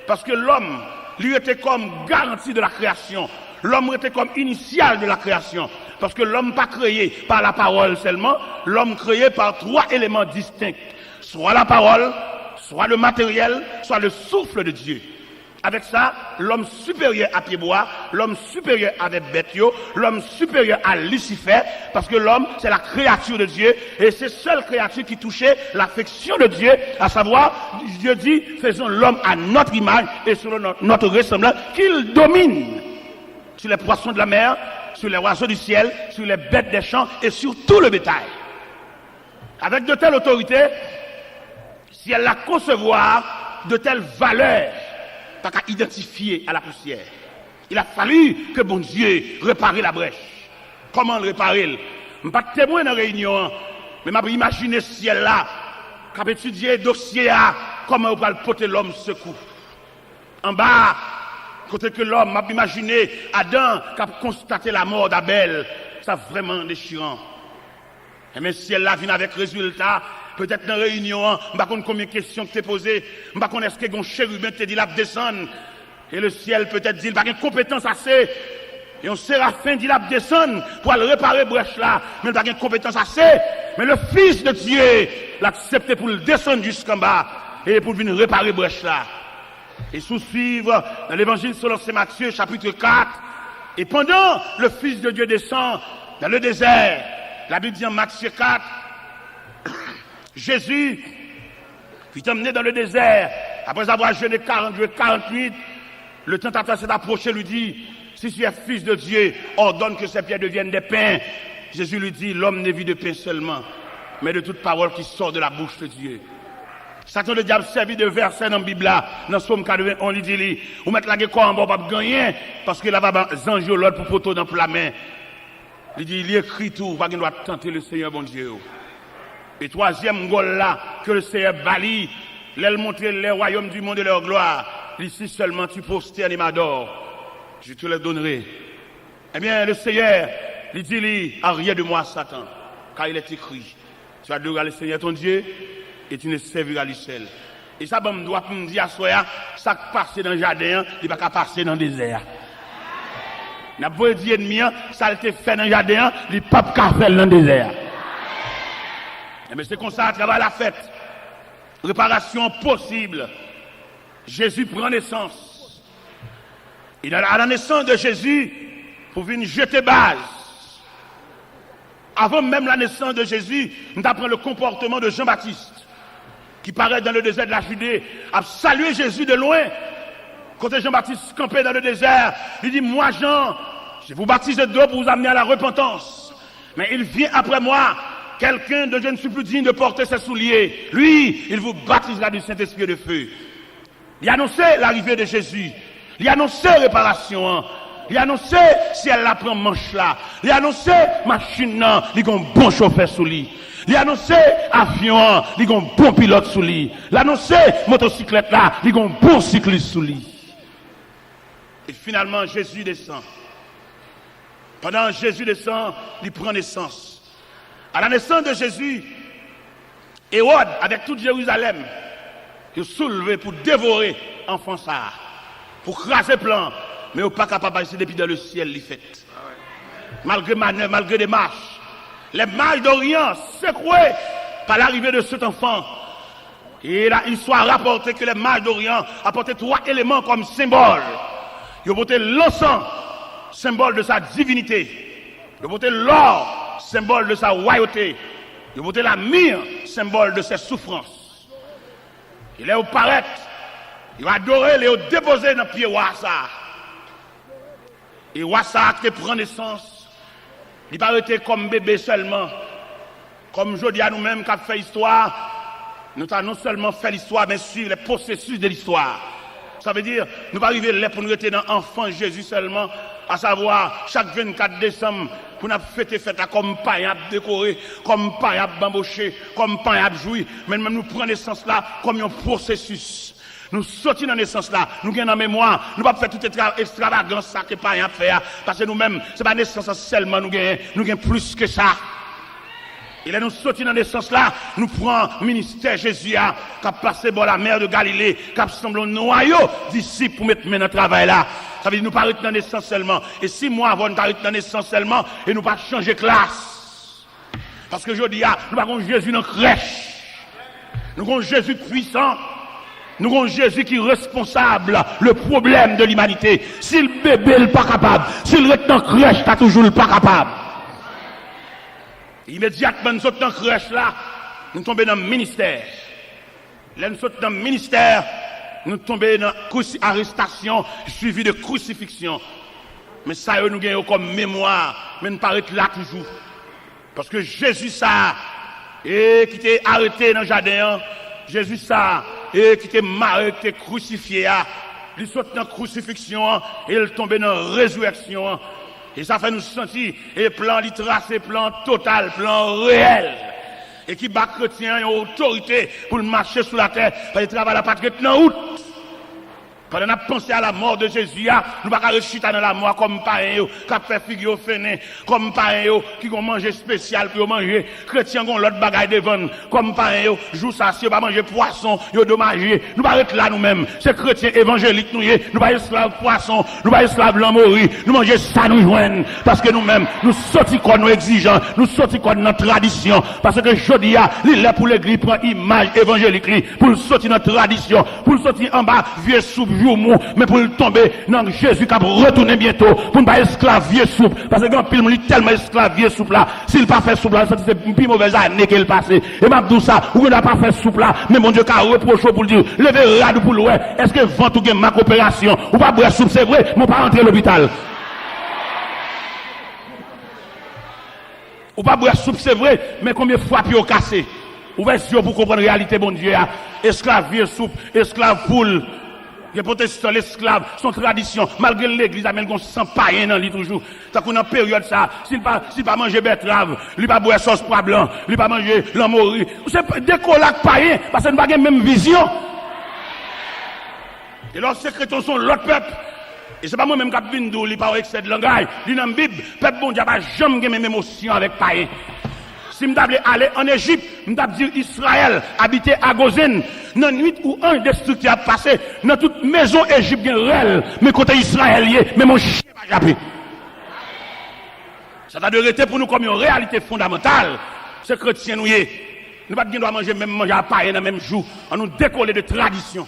Parce que l'homme, lui, était comme garantie de la création. L'homme était comme initial de la création. Parce que l'homme pas créé par la parole seulement, l'homme créé par trois éléments distincts. Soit la parole, soit le matériel, soit le souffle de Dieu. Avec ça, l'homme supérieur à Pied-Bois, l'homme supérieur avec Bethio, l'homme supérieur à Lucifer, parce que l'homme, c'est la créature de Dieu, et c'est seule créature qui touchait l'affection de Dieu, à savoir, Dieu dit, faisons l'homme à notre image et selon notre ressemblance, qu'il domine sur les poissons de la mer, sur les oiseaux du ciel, sur les bêtes des champs et sur tout le bétail. Avec de telles autorités, si elle la concevoir, de telles valeurs, pas qu'à identifier à la poussière. Il a fallu que bon Dieu répare la brèche. Comment le réparer? Je ne suis pas témoin dans la réunion, mais je imaginer ce ciel-là, qu'à étudier le dossier, comment on va le porter l'homme secours. En bas, côté que l'homme m'a imaginé Adam qui a constaté la mort d'Abel, ça vraiment déchirant. Et mais si elle là vient avec résultat, peut-être dans la réunion, je ne sais pas combien de questions que tu as posées, je ne sais pas est-ce que un chérubin te dit là descendre, et le ciel peut-être dit il n'a pas de compétence assez, et un séraphin dit là descendre pour aller réparer brèche là, mais il n'a pas de compétence assez, mais le Fils de Dieu l'a accepté pour le descendre jusqu'en bas, et pour venir réparer brèche là. Et sous-suivre dans l'évangile selon Saint Matthieu, chapitre 4. Et pendant le Fils de Dieu descend dans le désert, la Bible dit en Matthieu 4, Jésus fut emmené dans le désert, après avoir jeûné 48, le tentateur s'est approché, lui dit, si tu es Fils de Dieu, ordonne que ces pierres deviennent des pains. Jésus lui dit, l'homme ne vit de pain seulement, mais de toute parole qui sort de la bouche de Dieu. Satan le diable servi de verset dans la Bible là, dans Somme 81, on lui dit, ou mettre la gueule en bas, pas gagner, parce qu'il va zange l'autre pour poteau dans la main. Il dit, il écrit tout, pas qu'il doit tenter le Seigneur bon Dieu. Et troisième gol là, que le Seigneur balie, l'elle montrer les royaumes du monde et leur gloire. Ici seulement tu prosternes et m'adores. je te les donnerai. Eh bien, le Seigneur, il dit, arrière de moi, Satan, car il est écrit, tu adoreras le Seigneur ton Dieu et tu ne serviras lui seul. Et ça, me doit me dire à soi, ça qui passe dans le jardin, il ne va pas passer dans le désert. N'a pas dit ennemi, ça a fait dans le jardin, il ne peut pas faire dans le désert. Mais c'est comme ça, à travers la fête. Réparation possible. Jésus prend naissance. Et à la naissance de Jésus, pour venir jeter base. Avant même la naissance de Jésus, nous apprenons le comportement de Jean-Baptiste, qui paraît dans le désert de la Judée, a salué Jésus de loin. Quand Jean-Baptiste campait dans le désert, il dit, moi Jean, je vous baptise d'eau pour vous amener à la repentance. Mais il vient après moi, quelqu'un dont je ne suis plus digne de porter ses souliers. Lui, il vous baptisera du Saint-Esprit et de feu. Il a annoncé l'arrivée de Jésus. Il a annoncé réparation. Il a annoncé si elle la prend manche là. Il a annoncé machine là, il y a un bon chauffeur sous lui. Il a annoncé avion, il y a un bon pilote sous lui. Il a annoncé motocyclette là, il y a un bon cycliste sous lui. Et finalement, Jésus descend. Pendant que Jésus descend, il prend naissance. À la naissance de Jésus, Hérode, avec toute Jérusalem, il est soulevé pour dévorer l'enfant ça, pour craser plan, mais il n'est pas capable de passer depuis dans le ciel, il fait. Malgré manœuvres, malgré des marches, les mages d'Orient secoués par l'arrivée de cet enfant. Et là, il soit rapporté que les mages d'Orient apportaient 3 éléments comme symbole. Ils ont porté l'encens, symbole de sa divinité. Ils ont porté l'or, symbole de sa royauté. Ils ont porté la myrrhe, symbole de ses souffrances. Il est au paraître, il a adoré, il est déposé dans le pied Wassa. Et Wassa qui prend naissance, il n'a pas été comme bébé seulement. Comme je dis à nous-mêmes qui avons fait l'histoire, nous avons non seulement fait l'histoire, mais suivre les processus de l'histoire. Ça veut dire, nous pas arriver là pour nous être dans l'enfant Jésus seulement, à savoir, chaque 24 décembre, pour nous fêter fête comme pain à décorer, comme pain à bambocher, comme pain à jouir, mais même nous prenons naissance là comme un processus. Nous sortons dans naissance là, nous gagnons en mémoire, nous ne pouvons pas faire toute extravagance ça que pain à faire, parce que nous-mêmes, ce n'est pas naissance seulement nous gagnons plus que ça. Et là, nous sortons dans naissance là, nous prenons le ministère Jésus qui a passé par la mer de Galilée, qui a semblé un noyau disciples pour mettre dans le travail là. Ça veut dire nous ne pas arrêter dans naissance seulement. Et 6 mois avant, nous arrêter dans naissance seulement et nous ne pas changer de classe. Parce que je dis, nous avons Jésus dans la crèche. Nous avons Jésus puissant. Nous avons Jésus qui est responsable le problème de l'humanité. Si le bébé n'est pas capable, si le reste dans la crèche, tu toujours pas capable. Immédiatement, nous sommes dans la crèche là, nous tombons dans le ministère. Là, nous sommes dans le ministère, nous tombons dans l'arrestation suivie de crucifixion. Mais ça, nous gagnons comme mémoire, mais nous paraît là toujours. Parce que Jésus, ça, et qui était arrêté dans le jardin, Jésus, ça, et qui était marré, qui était crucifié, il saute dans la crucifixion, et il tombe dans la résurrection. Et ça fait nous sentir, et plan, il trace, plan total, plan réel. Et qui bat chrétien, une autorité pour marcher sur la terre, parce qu'il travaille la patrie dans route. Quand on a pensé à la mort de Jésus, nous ne pouvons pas réussir dans la mort comme pareil, qui a fait figure fainé, comme pareil, qui ont mangé spécial pour manger. Chrétiens ont l'autre bagaille devant, comme pareil, jour ça, si on va manger poisson, ils ont dommagé. Nous ne pouvons pas être là nous-mêmes. C'est chrétiens évangéliques, nous ne pouvons pas esclaves poisson, nous ne pouvons pas esclaves l'amourie, nous mangeons ça nous joignent. Parce que nous-mêmes, nous sortons quoi nous exigeants, nous sortons quoi notre tradition. Parce que je dis, il est pour l'église, prend image évangélique, pour sortir notre tradition, pour sortir en bas, vieux soupe. Mais pour tomber dans Jésus qui va retourner bientôt pour ne pas esclavier souple parce que quand il est tellement esclavier souple là s'il n'a pas fait souple là c'est une plus mauvaise année qu'il passe et m'a dit ça ou n'a pas fait souple là mais mon Dieu qui a reproché pour dire levez rade pour l'ouest est-ce que vent ou ma coopération ou pas boire soupe c'est vrai mon pas rentrer à l'hôpital ou pas boire soupe c'est vrai mais combien de fois puis au cassé ouverture pour comprendre la réalité bon Dieu esclavier souple esclave poule. Les protestants, l'esclave, son tradition, malgré l'église, amène qu'on sent païen dans lui toujours. Ça qu'on a période ça, s'il pas manger betterave, il pas boire sauce pois blanc, il pas manger l'amourie. C'est des colacs païens, parce que nous n'avons pas la même vision. Et lorsque les chrétiens sont l'autre peuple, Et c'est pas moi-même qui viens d'où, il pas excès de langage. Il dans la Bible, peuple bon Dieu n'a jamais même émotion avec païen. Si je voulais aller en Égypte, je voulais dire Israël habiter à Gozen. Dans nuit où un destructeur a passé, dans toute maison égyptienne réelle, mais côté israélien, mais mon chien va japper. Ça doit rester pour nous comme une réalité fondamentale. C'est chrétien nous y est. Nous ne pouvons pas manger à païen dans le même jour. On nous décoller de tradition.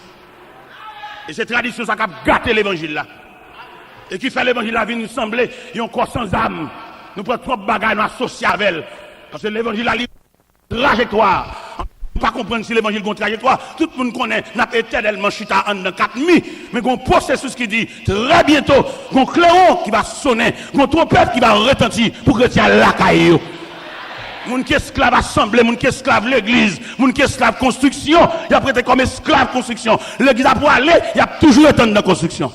Et cette tradition, ça a gâté l'évangile là. Et qui fait l'évangile là, nous sembler, il y a un corps sans âme. Nous prenons trop de bagages, nous associés avec elle. Parce que l'évangile a une trajectoire. On ne peut pas comprendre si l'évangile a une trajectoire. Tout le monde connaît, n'a pas éternellement chita en 4 nuits. Mais il y a un processus qui dit, très bientôt, il y a un clairon qui va sonner, il y a une trompette qui va retentir pour que tu aies la caille. Moun qui esclave assemblée, moun qui esclave l'église, moun qui esclave construction, il a prêté comme esclave construction. L'église a pour aller, il a toujours été dans la construction.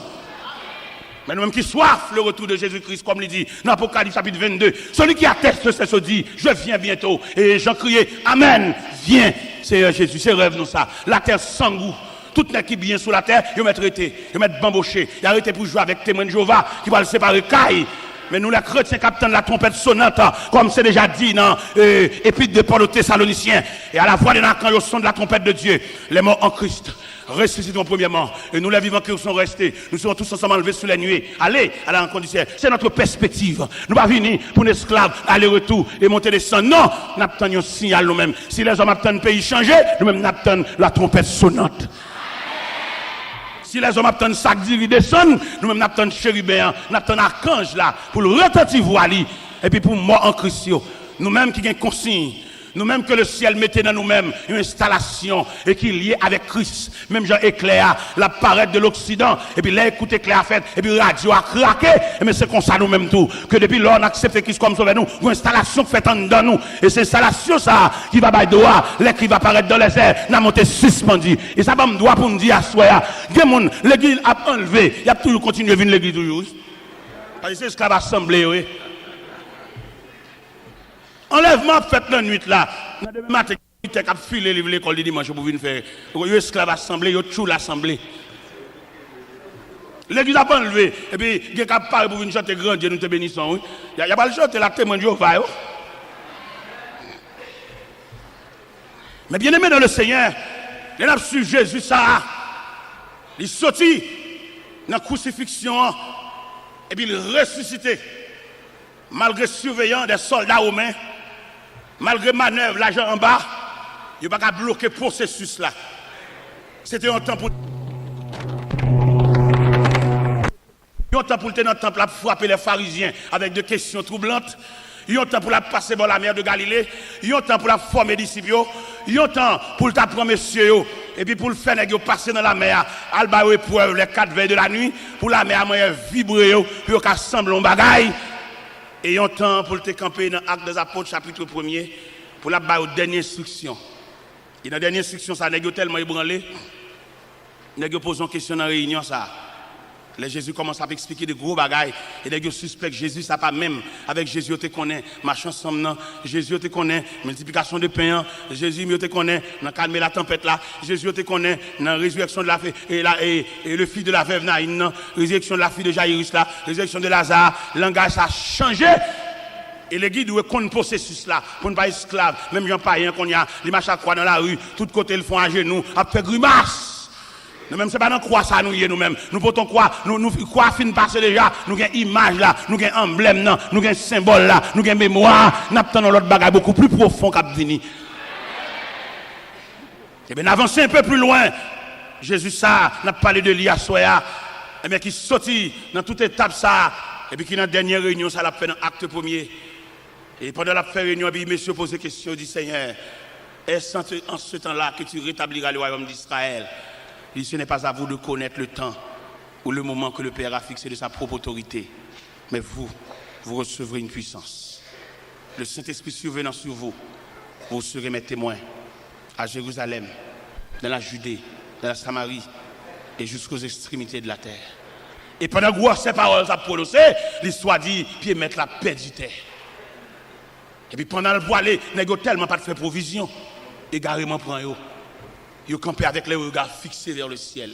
Mais nous-mêmes qui soif le retour de Jésus-Christ, comme il dit dans Apocalypse chapitre 22, celui qui atteste c'est ce dit, je viens bientôt. Et Jean criait, Amen, viens, Seigneur Jésus, c'est rêve nous ça. La terre sans goût. Tout n'est qui bien sur la terre, ils mettent arrêté, ils mettent bamboché, ils arrêté pour jouer avec témoin de Jéhovah, qui va le séparer caille. Mais nous, les chrétiens, capitaine de la trompette sonnante, comme c'est déjà dit dans Épître de Paul aux Thessaloniciens, et à la voix de quand au son de la trompette de Dieu, les morts en Christ ressusciteront premièrement, et nous les vivants qui sont restés, nous serons tous ensemble enlevés sous les nuées. Allez à la rencontre du ciel. C'est notre perspective. Nous ne pas venir pour un esclave, aller-retour et monter descendre. Non, nous attendons un signal nous-mêmes. Si les hommes attendent le pays changer, nous-mêmes nous attendons la trompette sonnante. Si les hommes attendent sac d'iri descendre, nous-mêmes nous attendons chérubin, nous attendons archange là, pour le retentir voix et puis pour mort en Christ. Nous-mêmes qui avons consigne. Nous-mêmes que le ciel mettait dans nous-mêmes une installation et qui est liée avec Christ. Même Jean éclair, la parade de l'Occident, et puis là, écoute éclair a fait, et puis radio a craqué, mais c'est comme ça nous-mêmes tout. Que depuis là, on accepte Christ comme sauveur nous, une installation faite en dedans nous. Et c'est installation ça, qui va bailler droit, qui va apparaître dans les airs, n'a monté suspendu. Et ça va me droit pour me dire à soi, l'église a enlevé, il y a toujours continué à venir l'église toujours. Parce que c'est ce qu'on va assembler, oui. Enlèvement fait la nuit là. Demain matin, il a filé l'école de dimanche pour venir faire. Il y a esclave assemblée, il y a tout l'assemblée. L'église a pas enlevé. Et puis, il y a parlé pour venir chanter grand Dieu, nous te bénissons. Il n'y a pas le chanter la témoin de Jéhovah. Mais bien aimé dans le Seigneur, il a su Jésus ça. Il sortit dans la crucifixion et puis il ressuscité. Malgré surveillance des soldats romains, malgré manœuvre, l'argent en bas, il n'y a pas qu'à bloquer le processus là. C'était un temps pour. Il y a un temps pour le tenir dans le temple pour frapper les pharisiens avec des questions troublantes. Il y a un temps pour la passer dans la mer de Galilée. Il y a un temps pour la former disciples. Il y a un temps pour le t'apprendre messieurs. Et puis pour le faire passer dans la mer. Alba épreuve les 4 veilles de la nuit. Pour la mer, vibrer. Puis on assemble un bagaille. Et il y a un temps pour te camper dans l'Acte des Apôtres, chapitre 1er, pour la dernière instruction. Et dans la dernière instruction, ça n'est tellement ébranlé. N'est pose une question dans la réunion, ça. Les Jésus commence à expliquer des gros bagailles. Et les gens suspectent Jésus, ça pas même. Avec Jésus, te connaît, marchant ensemble, Jésus, te connaît, multiplication de pain. Jésus, te connaît, dans calmer la tempête là. Jésus, te connaît, dans la résurrection de la fille, et le fils de la veuve Naïn, résurrection de la fille de Jairus là, résurrection de Lazare. Le langage, ça a changé. Et les guides doivent connaître le processus là, pour ne pas être esclave. Même Jean Païen, qu'on y a, les marches à croix dans la rue, tout côté, ils font à genoux, à faire grimace. Nous-mêmes, ce n'est pas dans quoi ça nous y est nous-mêmes. Nous potons quoi, nous quoi fin passer déjà, nous avons image là, nous avons emblème là, nous avons symbole là, nous avons mémoire, nous avons l'autre bagage beaucoup plus profond qu'à venir. Et bien, avancer un peu plus loin, Jésus ça, n'a parlé de lui à Soya, et bien qui sortit dans toute étape ça, et puis qui dans la dernière réunion, ça l'a fait dans l'acte 1er. Et pendant la réunion, puis monsieur pose des questions, il dit Seigneur, est-ce en ce temps-là que tu rétabliras le royaume d'Israël? Ce n'est pas à vous de connaître le temps ou le moment que le Père a fixé de sa propre autorité. Mais vous recevrez une puissance. Le Saint-Esprit survenant sur vous, vous serez mes témoins à Jérusalem, dans la Judée, dans la Samarie et jusqu'aux extrémités de la terre. Et pendant que ces paroles sont prononcées, l'histoire dit, puis mettre la paix du terre. Et puis pendant le voilé, il n'y a tellement pas de faire provision. Égarément prend eux. Ils campaient avec les regards fixés vers le ciel.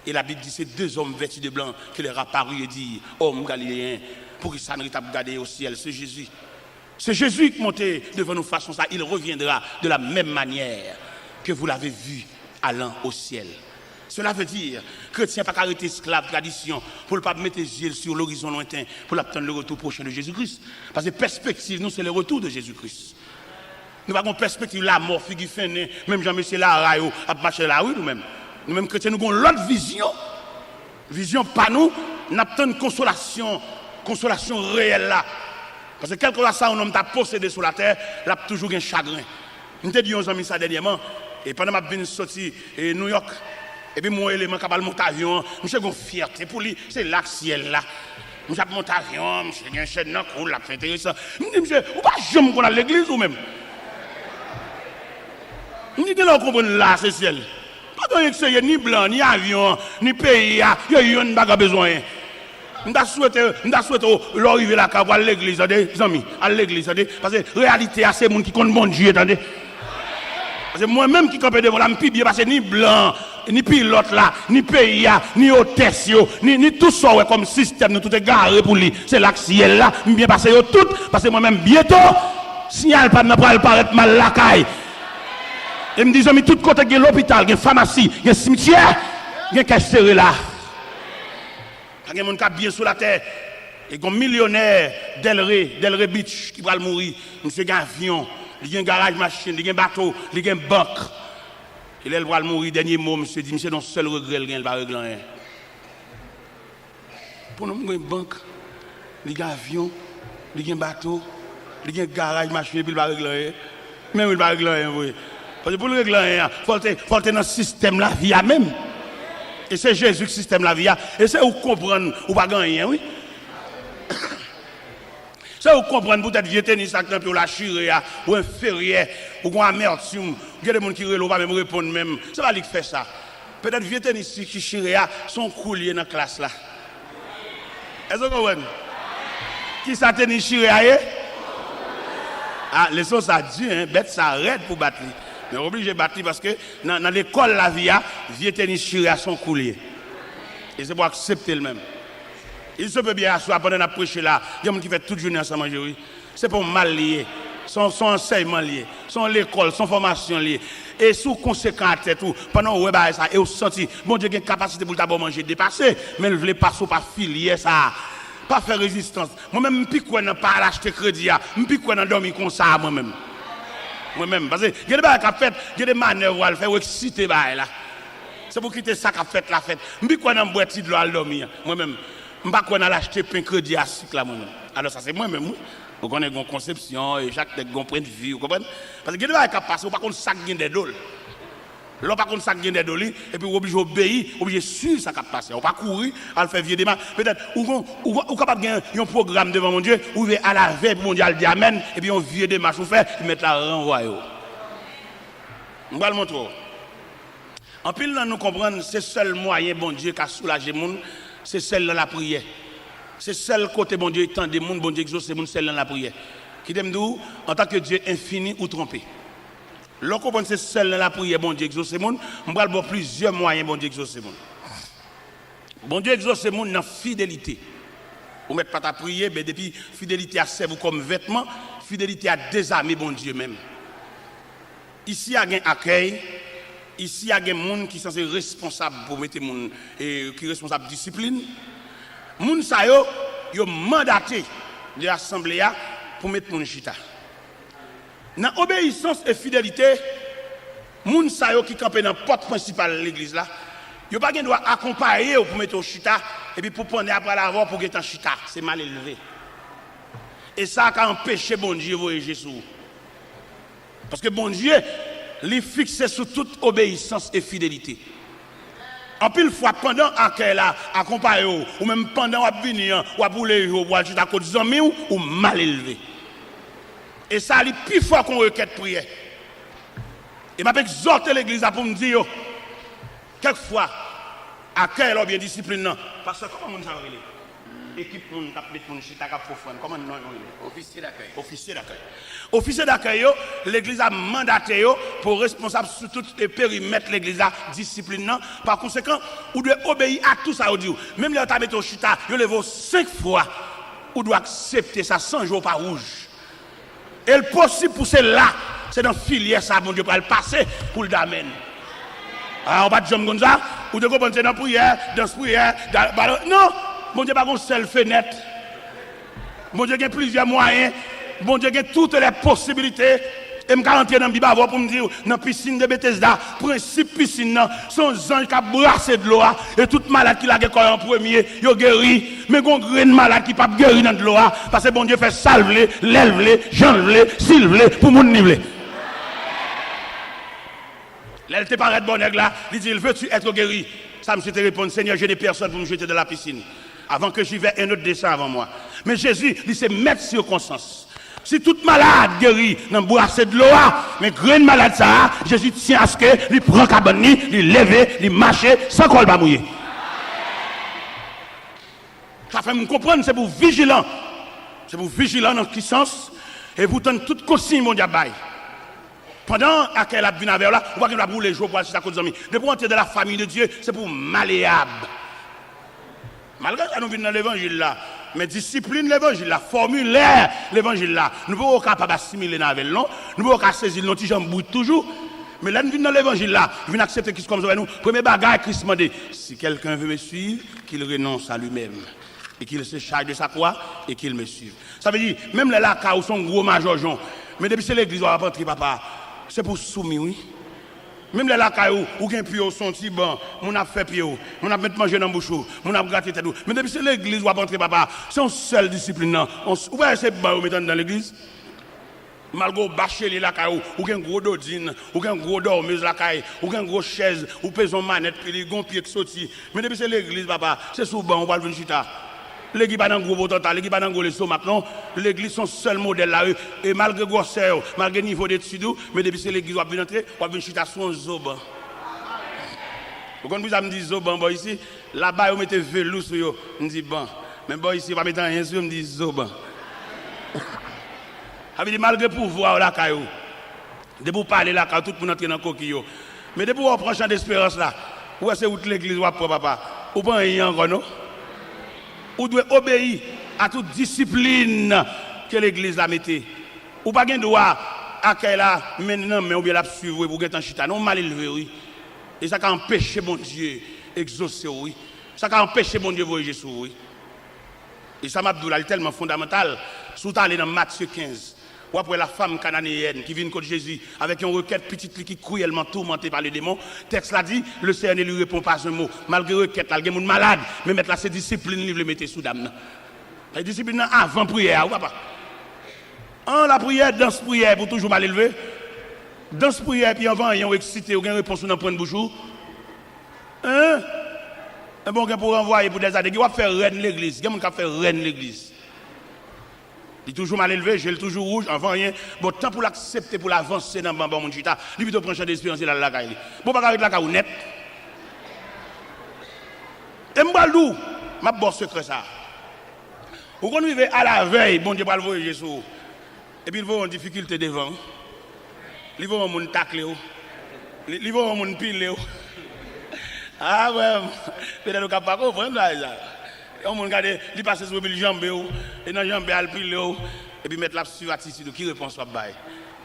Et la Bible dit c'est deux hommes vêtus de blanc qui leur apparut et dit, homme galiléen, pour que ça ne t'a regardé au ciel, c'est Jésus. C'est Jésus qui montait devant nous façon ça. Il reviendra de la même manière que vous l'avez vu allant au ciel. Cela veut dire que chrétien pas arrêter esclave tradition pour ne pas mettre les yeux sur l'horizon lointain pour attendre le retour prochain de Jésus-Christ. Parce que perspective, nous, c'est le retour de Jésus-Christ. Nous n'avons pas perspective la mort, figure fin, même Jean-Michel Larayo a marché là, oui, nous-mêmes. Nous-mêmes chrétiens, nous avons l'autre vision. Vision pas nous, nous avons une consolation réelle là. Parce que quelque chose ça, un homme t'a possédé sur la terre, il a toujours un chagrin. Nous t'ai dit aux amis ça dernièrement, et pendant que je suis sorti à New York, et puis mon élément qui a monté avion, je suis une fierté pour lui, c'est là le ciel là. Je suis monté avion, je suis un chaîne dans cool, c'est intéressant. Je me dis, monsieur, vous ne pouvez pas jamais qu'on a l'église ou même. Je me dis, là, on comprend là, c'est ciel. Pas de rien ni blanc, ni avion, ni pays, il y a une bagarre besoin. Je souhaite l'arrivée là, à l'église, les amis, à l'église, parce que la réalité, c'est les gens qui comptent bon Dieu, attendez. Parce que moi-même qui campe devant là, je ne suis pas parce que ni blanc, ni pilote là, ni pays, ni hôtesse, ni tout ça comme système, nous tout est garé pour lui. C'est là que ciel là, je bien passer tout, parce que moi-même bientôt, signal pas de paraître mal la caille. Et me disent, mais tout côté, il y a l'hôpital, il y a une pharmacie, il y a un cimetière, il y a un cache serré là. Il y a des gens qui bien sur la terre. Il y a un millionnaire Delray Beach qui va mourir. Monsieur il y a un avion, il y a un garage machine, il y a un bateau, il y a une banque. Il va mourir, dernier mot, monsieur dit, monsieur, non, seul regret, il va régler rien. Pour nous, il y a une banque, il y a un avion, il y a un bateau, il y a un garage machine, il va régler rien. Même il va régler rien, oui. Parce que pour le régler, il faut être dans le système la vie même. Et c'est Jésus qui système la vie. Et c'est où comprendre ou pas gagner, oui. C'est où comprendre peut-être vieux tennis pour la chirée ou un ferrier ou un amertume. Il y a des gens qui ne pas même répondre même. C'est pas lui qui fait ça. Peut-être vieux tennis qui chirée sont couliers dans la classe là. Est-ce que vous comprenez? Qui ça tennis chirée? Ah, les choses ça dit, hein, bête ça arrête pour battre. Mais obligé de battre parce que dans l'école la vie, vieux tennis chiré à son coulier. Et c'est pour accepter le même. Il se peut bien asseoir pendant la prêche là. Il y a des gens qui font toute journée ensemble manger. C'est pour mal lié. Son enseignement lié. Son l'école, son formation lié. Et sous conséquent à tête tout, pendant que vous ça, et vous sentez, bon Dieu, il y a une capacité pour d'abord manger dépasser, mais vous ne voulez pas filier ça. Pas faire résistance. Moi-même, je ne peux pas acheter crédit. Je ne peux pas dormir comme ça moi-même. Moi-même, parce que il y a des choses qui fait, il y a des manœuvres à faire, exciter là. C'est pour quitter ça qu'a fait la fête. Je ne peux pas boire de l'eau à dormir. Moi-même, je ne peux pas acheter pain crédit à cycle là moi-même. Alors ça c'est moi-même. Vous connaissez une conception et chaque tête a un point de vue, vous comprenez? Parce que il y a des choses qui passent, vous ne pouvez pas sac des dollars. Là, par contre, ça gagne des dollars, et puis vous obligez d'obéir, obligé de suivre ça qui passe. On ne peut pas courir, à le faire vieux démarche. Peut-être, ou capable de gagner un programme devant mon Dieu, ou à la veille pour mon Dieu, dit Amen, et puis on vieux démarche, vous faites, ils mettent la renvoyer. On va le montrer. En pile, nous comprenons, c'est le seul moyen, bon Dieu, qui a soulagé le monde, c'est celle de la prière. C'est le seul côté, bon Dieu, étant des mondes, bon Dieu, exauce le monde, celle de la prière. Qui t'aime d'où, en tant que Dieu infini ou trompé. L'on comprend c'est seul dans la prière, bon Dieu exauce le monde. On va avoir plusieurs moyens, bon Dieu exauce le monde. Bon Dieu exauce le monde dans la fidélité. Vous ne mettez pas ta prière, mais depuis fidélité à servir comme vêtement, fidélité à désarmer bon Dieu même. Ici, il y a un accueil. Ici, il y a des gens qui sont responsables pour mettre les gens, qui sont responsables de discipline. Les gens qui ont mandaté l'assemblée pour mettre les gens chita. Dans obéissance et fidélité, les gens qui campent dans la porte principale de l'église, ils n'ont pas le droit d'accompagner pour mettre au chita et puis pour prendre après l'avoir pour être en chita. C'est mal élevé. Et ça a empêché bon Dieu de voyager Jésus. Parce que bon Dieu, il fixe sur toute obéissance et fidélité. En pile fois, pendant qu'elle a accompagné, ou même pendant qu'elle a venir, ou à bouler, ou à chuter à côté des amis, ou mal élevé. Et ça, c'est plus fort qu'on requête prière. Et je vais exhorter l'église pour me dire, quelquefois, à quelle bien discipline, parce que comment on s'en équipe moun k'ap met moun chita k'ap profane. Comment non Officier d'accueil. Officier d'accueil. Officier d'accueil, l'église a mandaté pour responsable sur tout le périmètre l'église a discipline. Par conséquent, vous devez obéir à tout ça. Même les avez mis au chita, vous levez 5 fois. Vous devez accepter ça 100 jours par rouge. Et le possible pour cela, c'est dans filière ça, mon Dieu, pour le passer pour le damen. Alors, on va dire comme ça, ou de comprendre dans la prière, dans la prière, non, mon Dieu, pas une seule fenêtre. Mon Dieu, il y a plusieurs moyens. Mon Dieu, il y a toutes les possibilités. Et je vais rentrer dans la Bible pour me dire, dans la piscine de Bethesda, principe piscine, son ange qui a brassé de l'eau, et toute malade qui l'a guéri en premier, il a guéri. Mais il y a un grain de malade qui ne peut pas guérir dans de l'eau, parce que bon Dieu fait salver, l'élève, j'enlève, s'ilver, pour mon niveau. Là, elle te paraît bon là, il dit, veux-tu être guéri? Ça me te répond, Seigneur, j'ai des personnes pour me jeter dans la piscine. Avant que j'y vais, un autre descend avant moi. Mais Jésus, il s'est mettre circonstance. Si toute malade guérit dans le boisson de l'eau, mais grain malade ça, Jésus tient à ce que, il prend cabane, il lève, il marche, sans col pas mouiller. Ça fait me comprendre, c'est pour vigilant. C'est pour vigilant dans ce sens, et vous donnez toute consigne, mon diable. Pendant qu'elle a vu avec là, on voit qu'elle a brûlé les jours pour assister à cause de amis. Depuis entrer dans la famille de Dieu, c'est pour malléable. Malgré ça, nous venons dans l'évangile là. Mais discipline l'évangile là, formulaire l'évangile là. Nous ne pouvons pas capable assimiler avec non. Nous ne pouvons pas saisir nos petits jambes toujours. Mais là, nous venons dans l'évangile là. Nous venons accepter Christ comme ça. Nous, premier bagage, Christ m'a dit, si quelqu'un veut me suivre, qu'il renonce à lui-même. Et qu'il se charge de sa croix et qu'il me suive. Ça veut dire, même les là, où sont gros major Jean. Mais depuis que c'est l'église, on va rentrer, papa. C'est pour soumis, oui. Même les lacailles où gen pio son petit banc, mon a fait pio, mon a mettre manger dans bouche, mon a gratté tête. Mais depuis c'est l'église où rentrer papa, c'est une seule discipline non. On ouais c'est banc mettre dans l'église. Malgré bâcher les lacailles ou gen gros dodine, ou gen gros dormeuse lacaille, ou gen gros chaise, ou pèse manette puis les gon pied qui sorti. Mais depuis c'est l'église papa, c'est sous banc on va venir chita. L'église pas dans gros potentat, l'église pas dans gros l'estomac non, l'église son seul modèle là et malgré grosseur, malgré niveau d'études, mais depuis c'est l'église où va venir entrer, on va venir chita son zoban. Vous comprenez ça me dit zoban bon ici, là-bas on mettait velours sur yo, on dit bon, mais bon ici on va mettre rien sur, on me dit zoban. Ça veut dire malgré pouvoir là caillou. De pour parler là quand tout le monde entre dans coquillot. Mais de pour prendre champ d'espérance là, où est-ce que l'église va pour papa? Ou pas rien encore non? Ou doit obéir à toute discipline que l'église la mette. Ou pas gain droit à qu'elle a maintenant mais ou bien la suivre pour être en chita non mal élevé oui. Et ça qui empêche mon Dieu exaucer oui. Ça qui empêche mon Dieu voir Jésus oui. Et ça m'a dit là tellement fondamental. Sous aller dans Matthieu 15. Ou après la femme cananéenne qui vient contre Jésus avec une requête petite qui cruellement tourmentée par les démons. Texte l'a dit, le Seigneur ne lui répond pas un mot. Malgré requête, il y a des gens malades, mais mettre là ses disciplines, il le mettait sous dame. La discipline avant prière, ou pas? La prière, dans ce prière pour toujours mal élevé. Dans ce prière, puis avant, il y a excité, il y a une réponse dans le point de bouche. Hein? Un bon gars pour renvoyer pour des années, il va faire reine l'église. Il y a des gens qui faire reine l'église. Il est toujours mal élevé, j'ai le toujours rouge, avant rien. Bon, tant pour l'accepter, pour l'avancer dans le bambam, mon chita, lui plutôt prendre champ d'espérance dans la caille. Bon, pas avec la caille net. Et m'baldou, ma bosse secret ça. Ou qu'on vive à la veille, bon Dieu va le voir Jésus. Et puis il va en difficulté devant. Il va en moun tacle, il va en moun pile. Ah ouais, peut-être qu'on pas comprendre là. On regarde, il passe sur le jambe, et dans le jambe, il pile, et puis mettre la sur attitude, qui répond soit bail.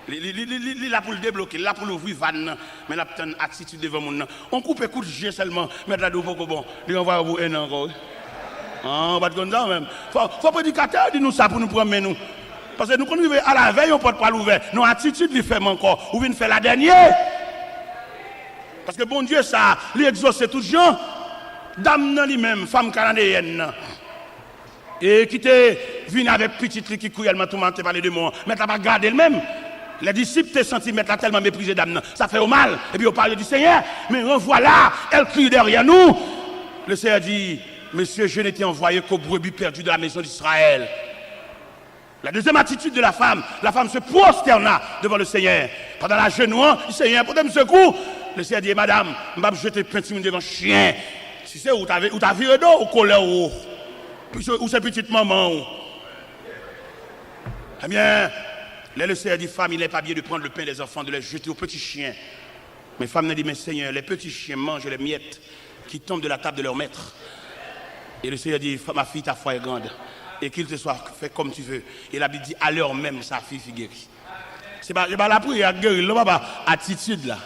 Il là pour le débloquer, là pour l'ouvrir van, mais là pour une attitude devant mon. On coupe coup de jet seulement, mettre la dos pour bon, il envoie vous un encore. Ah, pas de comme ça même. Faut prédicateur dit nous ça pour nous prendre nous. Parce que nous quand nous à la veille, on porte pas l'ouvert. Nos attitudes lui fait encore, ou vient faire la dernière. Parce que bon Dieu ça, lui exauce tout gens. Dame nan lui-même, femme cananéenne. Et qui était venue avec petite qui cruellement tourmentée par les démons. Mais t'as pas gardé elle-même. Les disciples t'es senti mettre tellement méprisé dame. Ça fait au mal. Et puis on parle du Seigneur. Mais revoilà, elle crie derrière nous. Le Seigneur dit, Monsieur, je n'étais envoyé qu'aux brebis perdues de la maison d'Israël. La deuxième attitude de la femme se prosterna devant le Seigneur. Pendant la genouant, le Seigneur, pour me secours. Le Seigneur dit, Madame, je vais jeter peinture devant chien. Si c'est où t'as viré d'eau ou colère ou Ou c'est petite maman. Eh bien, le Seigneur dit, femme, il n'est pas bien de prendre le pain des enfants, de les jeter aux petits chiens. Mais femme n'a dit, mais Seigneur, les petits chiens mangent les miettes qui tombent de la table de leur maître. Et le Seigneur dit, ma fille, ta foi est grande. Et qu'il te soit fait comme tu veux. Et la Bible dit, à l'heure même, sa fille fut guérie. C'est pas la prière guérir, là, pas attitude là,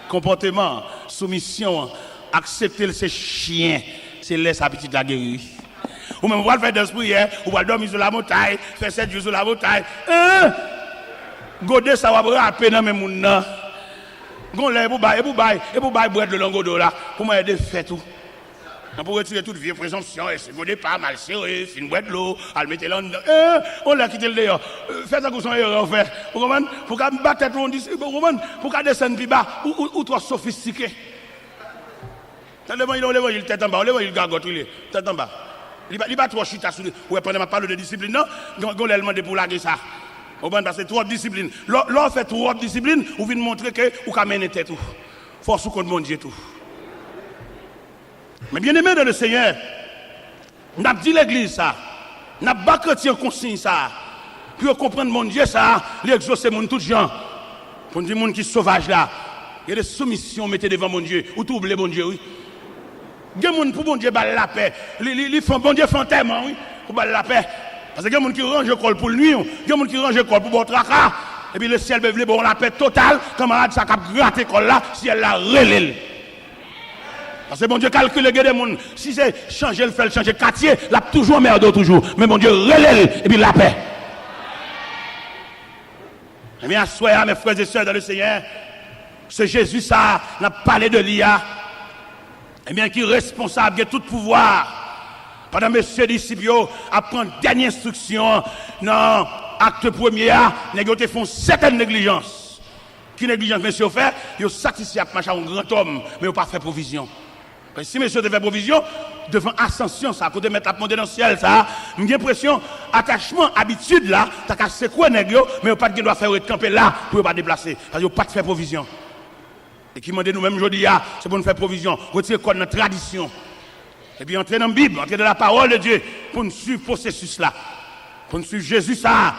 comportement, soumission, accepter ces chiens, c'est laisser sa petite la guérir. Ou même, on va faire des prières, on va dormir sur la montagne, faire 7 jours sur la montagne. Godé, ça va rapper dans mes mouns. Gonlé, et pour bailler boire de l'angodo là, pour m'aider faire tout. On peut retirer toute vieille présomption, et c'est godé pas mal serré, une boîte de l'eau, à le mettre là dedans. On l'a quitté le dehors. Faites ça comme ça, on fait. Vous comprenez? Pour qu'on batte tête, on dit, vous comprenez? Pour qu'on descende plus bas, ou trop sophistiqué. Il tête en bas, il gargote, il tête en bas. Il n'est pas trop chita sur lui. Ouais, pendant ma parole de discipline, non? On l'a demandé pour laguer ça. Parce que trop de discipline. L'on fait trop de discipline, ou vient montrer que vous pouvez mener tête tout. Force contre mon Dieu tout. Mais bien aimé de le Seigneur, n'a dit l'église ça, n'a pas chrétien consigne ça, pour comprendre mon Dieu ça, l'exaucer mon tout gens, pour dire mon qui sauvage là, il y a des soumissions mettez devant mon Dieu, ou tout oubliez mon Dieu, oui. Il y a des gens pour mon Dieu balle la paix, les font bon Dieu fantôme, oui, pour balle la paix. Parce qu'il y a des gens qui rangent le col pour le nuit, il y a des gens qui rangent le col pour bon tracas, et puis le ciel veut bon la paix totale, camarade ça cap gratter col là, si elle la relève. Parce que mon Dieu calcule les gens. Si c'est changer le fait, changer le quartier, là toujours merde toujours. Mais mon Dieu relève et puis la paix. Eh bien, soyez mes frères et sœurs dans le Seigneur. Ce Jésus ça n'a parlé de l'IA. Eh bien, qui est responsable de tout pouvoir. Pendant monsieur disciples apprend dernière instruction dans acte premier, les gens font certaines négligences. Qui négligence monsieur fait, ils satisfait à un grand homme, mais ils n'ont pas fait provision. Si monsieur devait provision, devant ascension, ça, à côté de mettre la monter dans le ciel, ça, j'ai l'impression, attachement, habitude là, t'as qu'à c'est quoi, nègre, mais on pas de doit faire camper là pour ne pas déplacer. Parce qu'ils n'ont pas de faire provision. Et qui demande nous-mêmes aujourd'hui, c'est pour nous faire provision, retirer quoi de notre tradition. Et puis entrer dans la Bible, entrer dans la parole de Dieu, pour nous suivre le processus là. Pour nous suivre Jésus ça,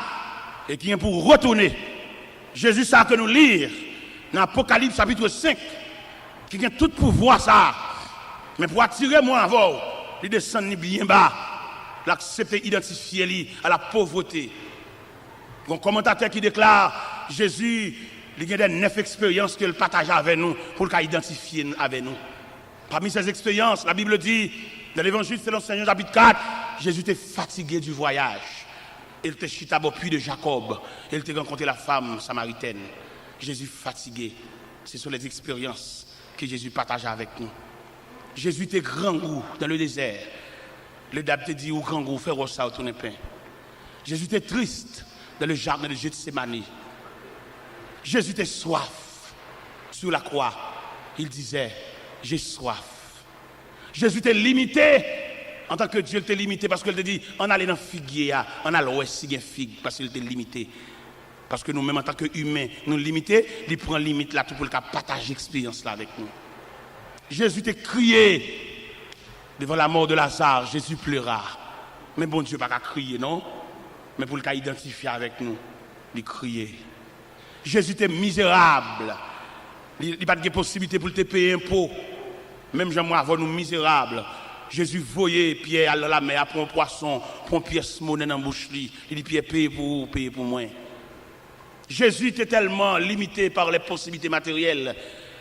et qui est pour retourner. Jésus ça que nous lire dans Apocalypse chapitre 5, qui a tout pouvoir ça. Mais pour attirer moi avant, il descend bien bas, l'accepter, identifier lui à la pauvreté. Un commentateur qui déclare Jésus, il y a des 9 expériences qu'il partage avec nous pour qu'il identifie avec nous. Parmi ces expériences, la Bible dit, dans l'évangile selon Saint Jean chapitre 4, Jésus était fatigué du voyage. Il était chita au puits de Jacob. Il était rencontré la femme samaritaine. Jésus fatigué. Ce sont les expériences que Jésus partage avec nous. Jésus était grand goût dans le désert. Le dab te dit, au grand goût, faire au ça, tourner pain. Jésus était triste dans le jardin de Gethsémani. Jésus était soif sur la croix. Il disait, j'ai soif. Jésus était limité en tant que Dieu était limité parce qu'il te dit, on allait dans figuier, on allait ouais si il figue parce qu'il était limité. Parce que nous-mêmes en tant qu'humains, nous limités, il prend limite là tout pour le partager l'expérience là avec nous. Jésus t'a crié devant la mort de Lazare, Jésus pleura. Mais bon Dieu, pas qu'à crier, non? Mais pour le cas identifier avec nous, il criait. Jésus était misérable. Il n'y a pas de possibilité pour te payer un impôt. Même Jean-moi avant nous misérables. Jésus voyait Pierre à la mer, prendre un poisson, prendre une pièce monnaie dans la bouche. Il dit Pierre, paye pour moi. Jésus était tellement limité par les possibilités matérielles.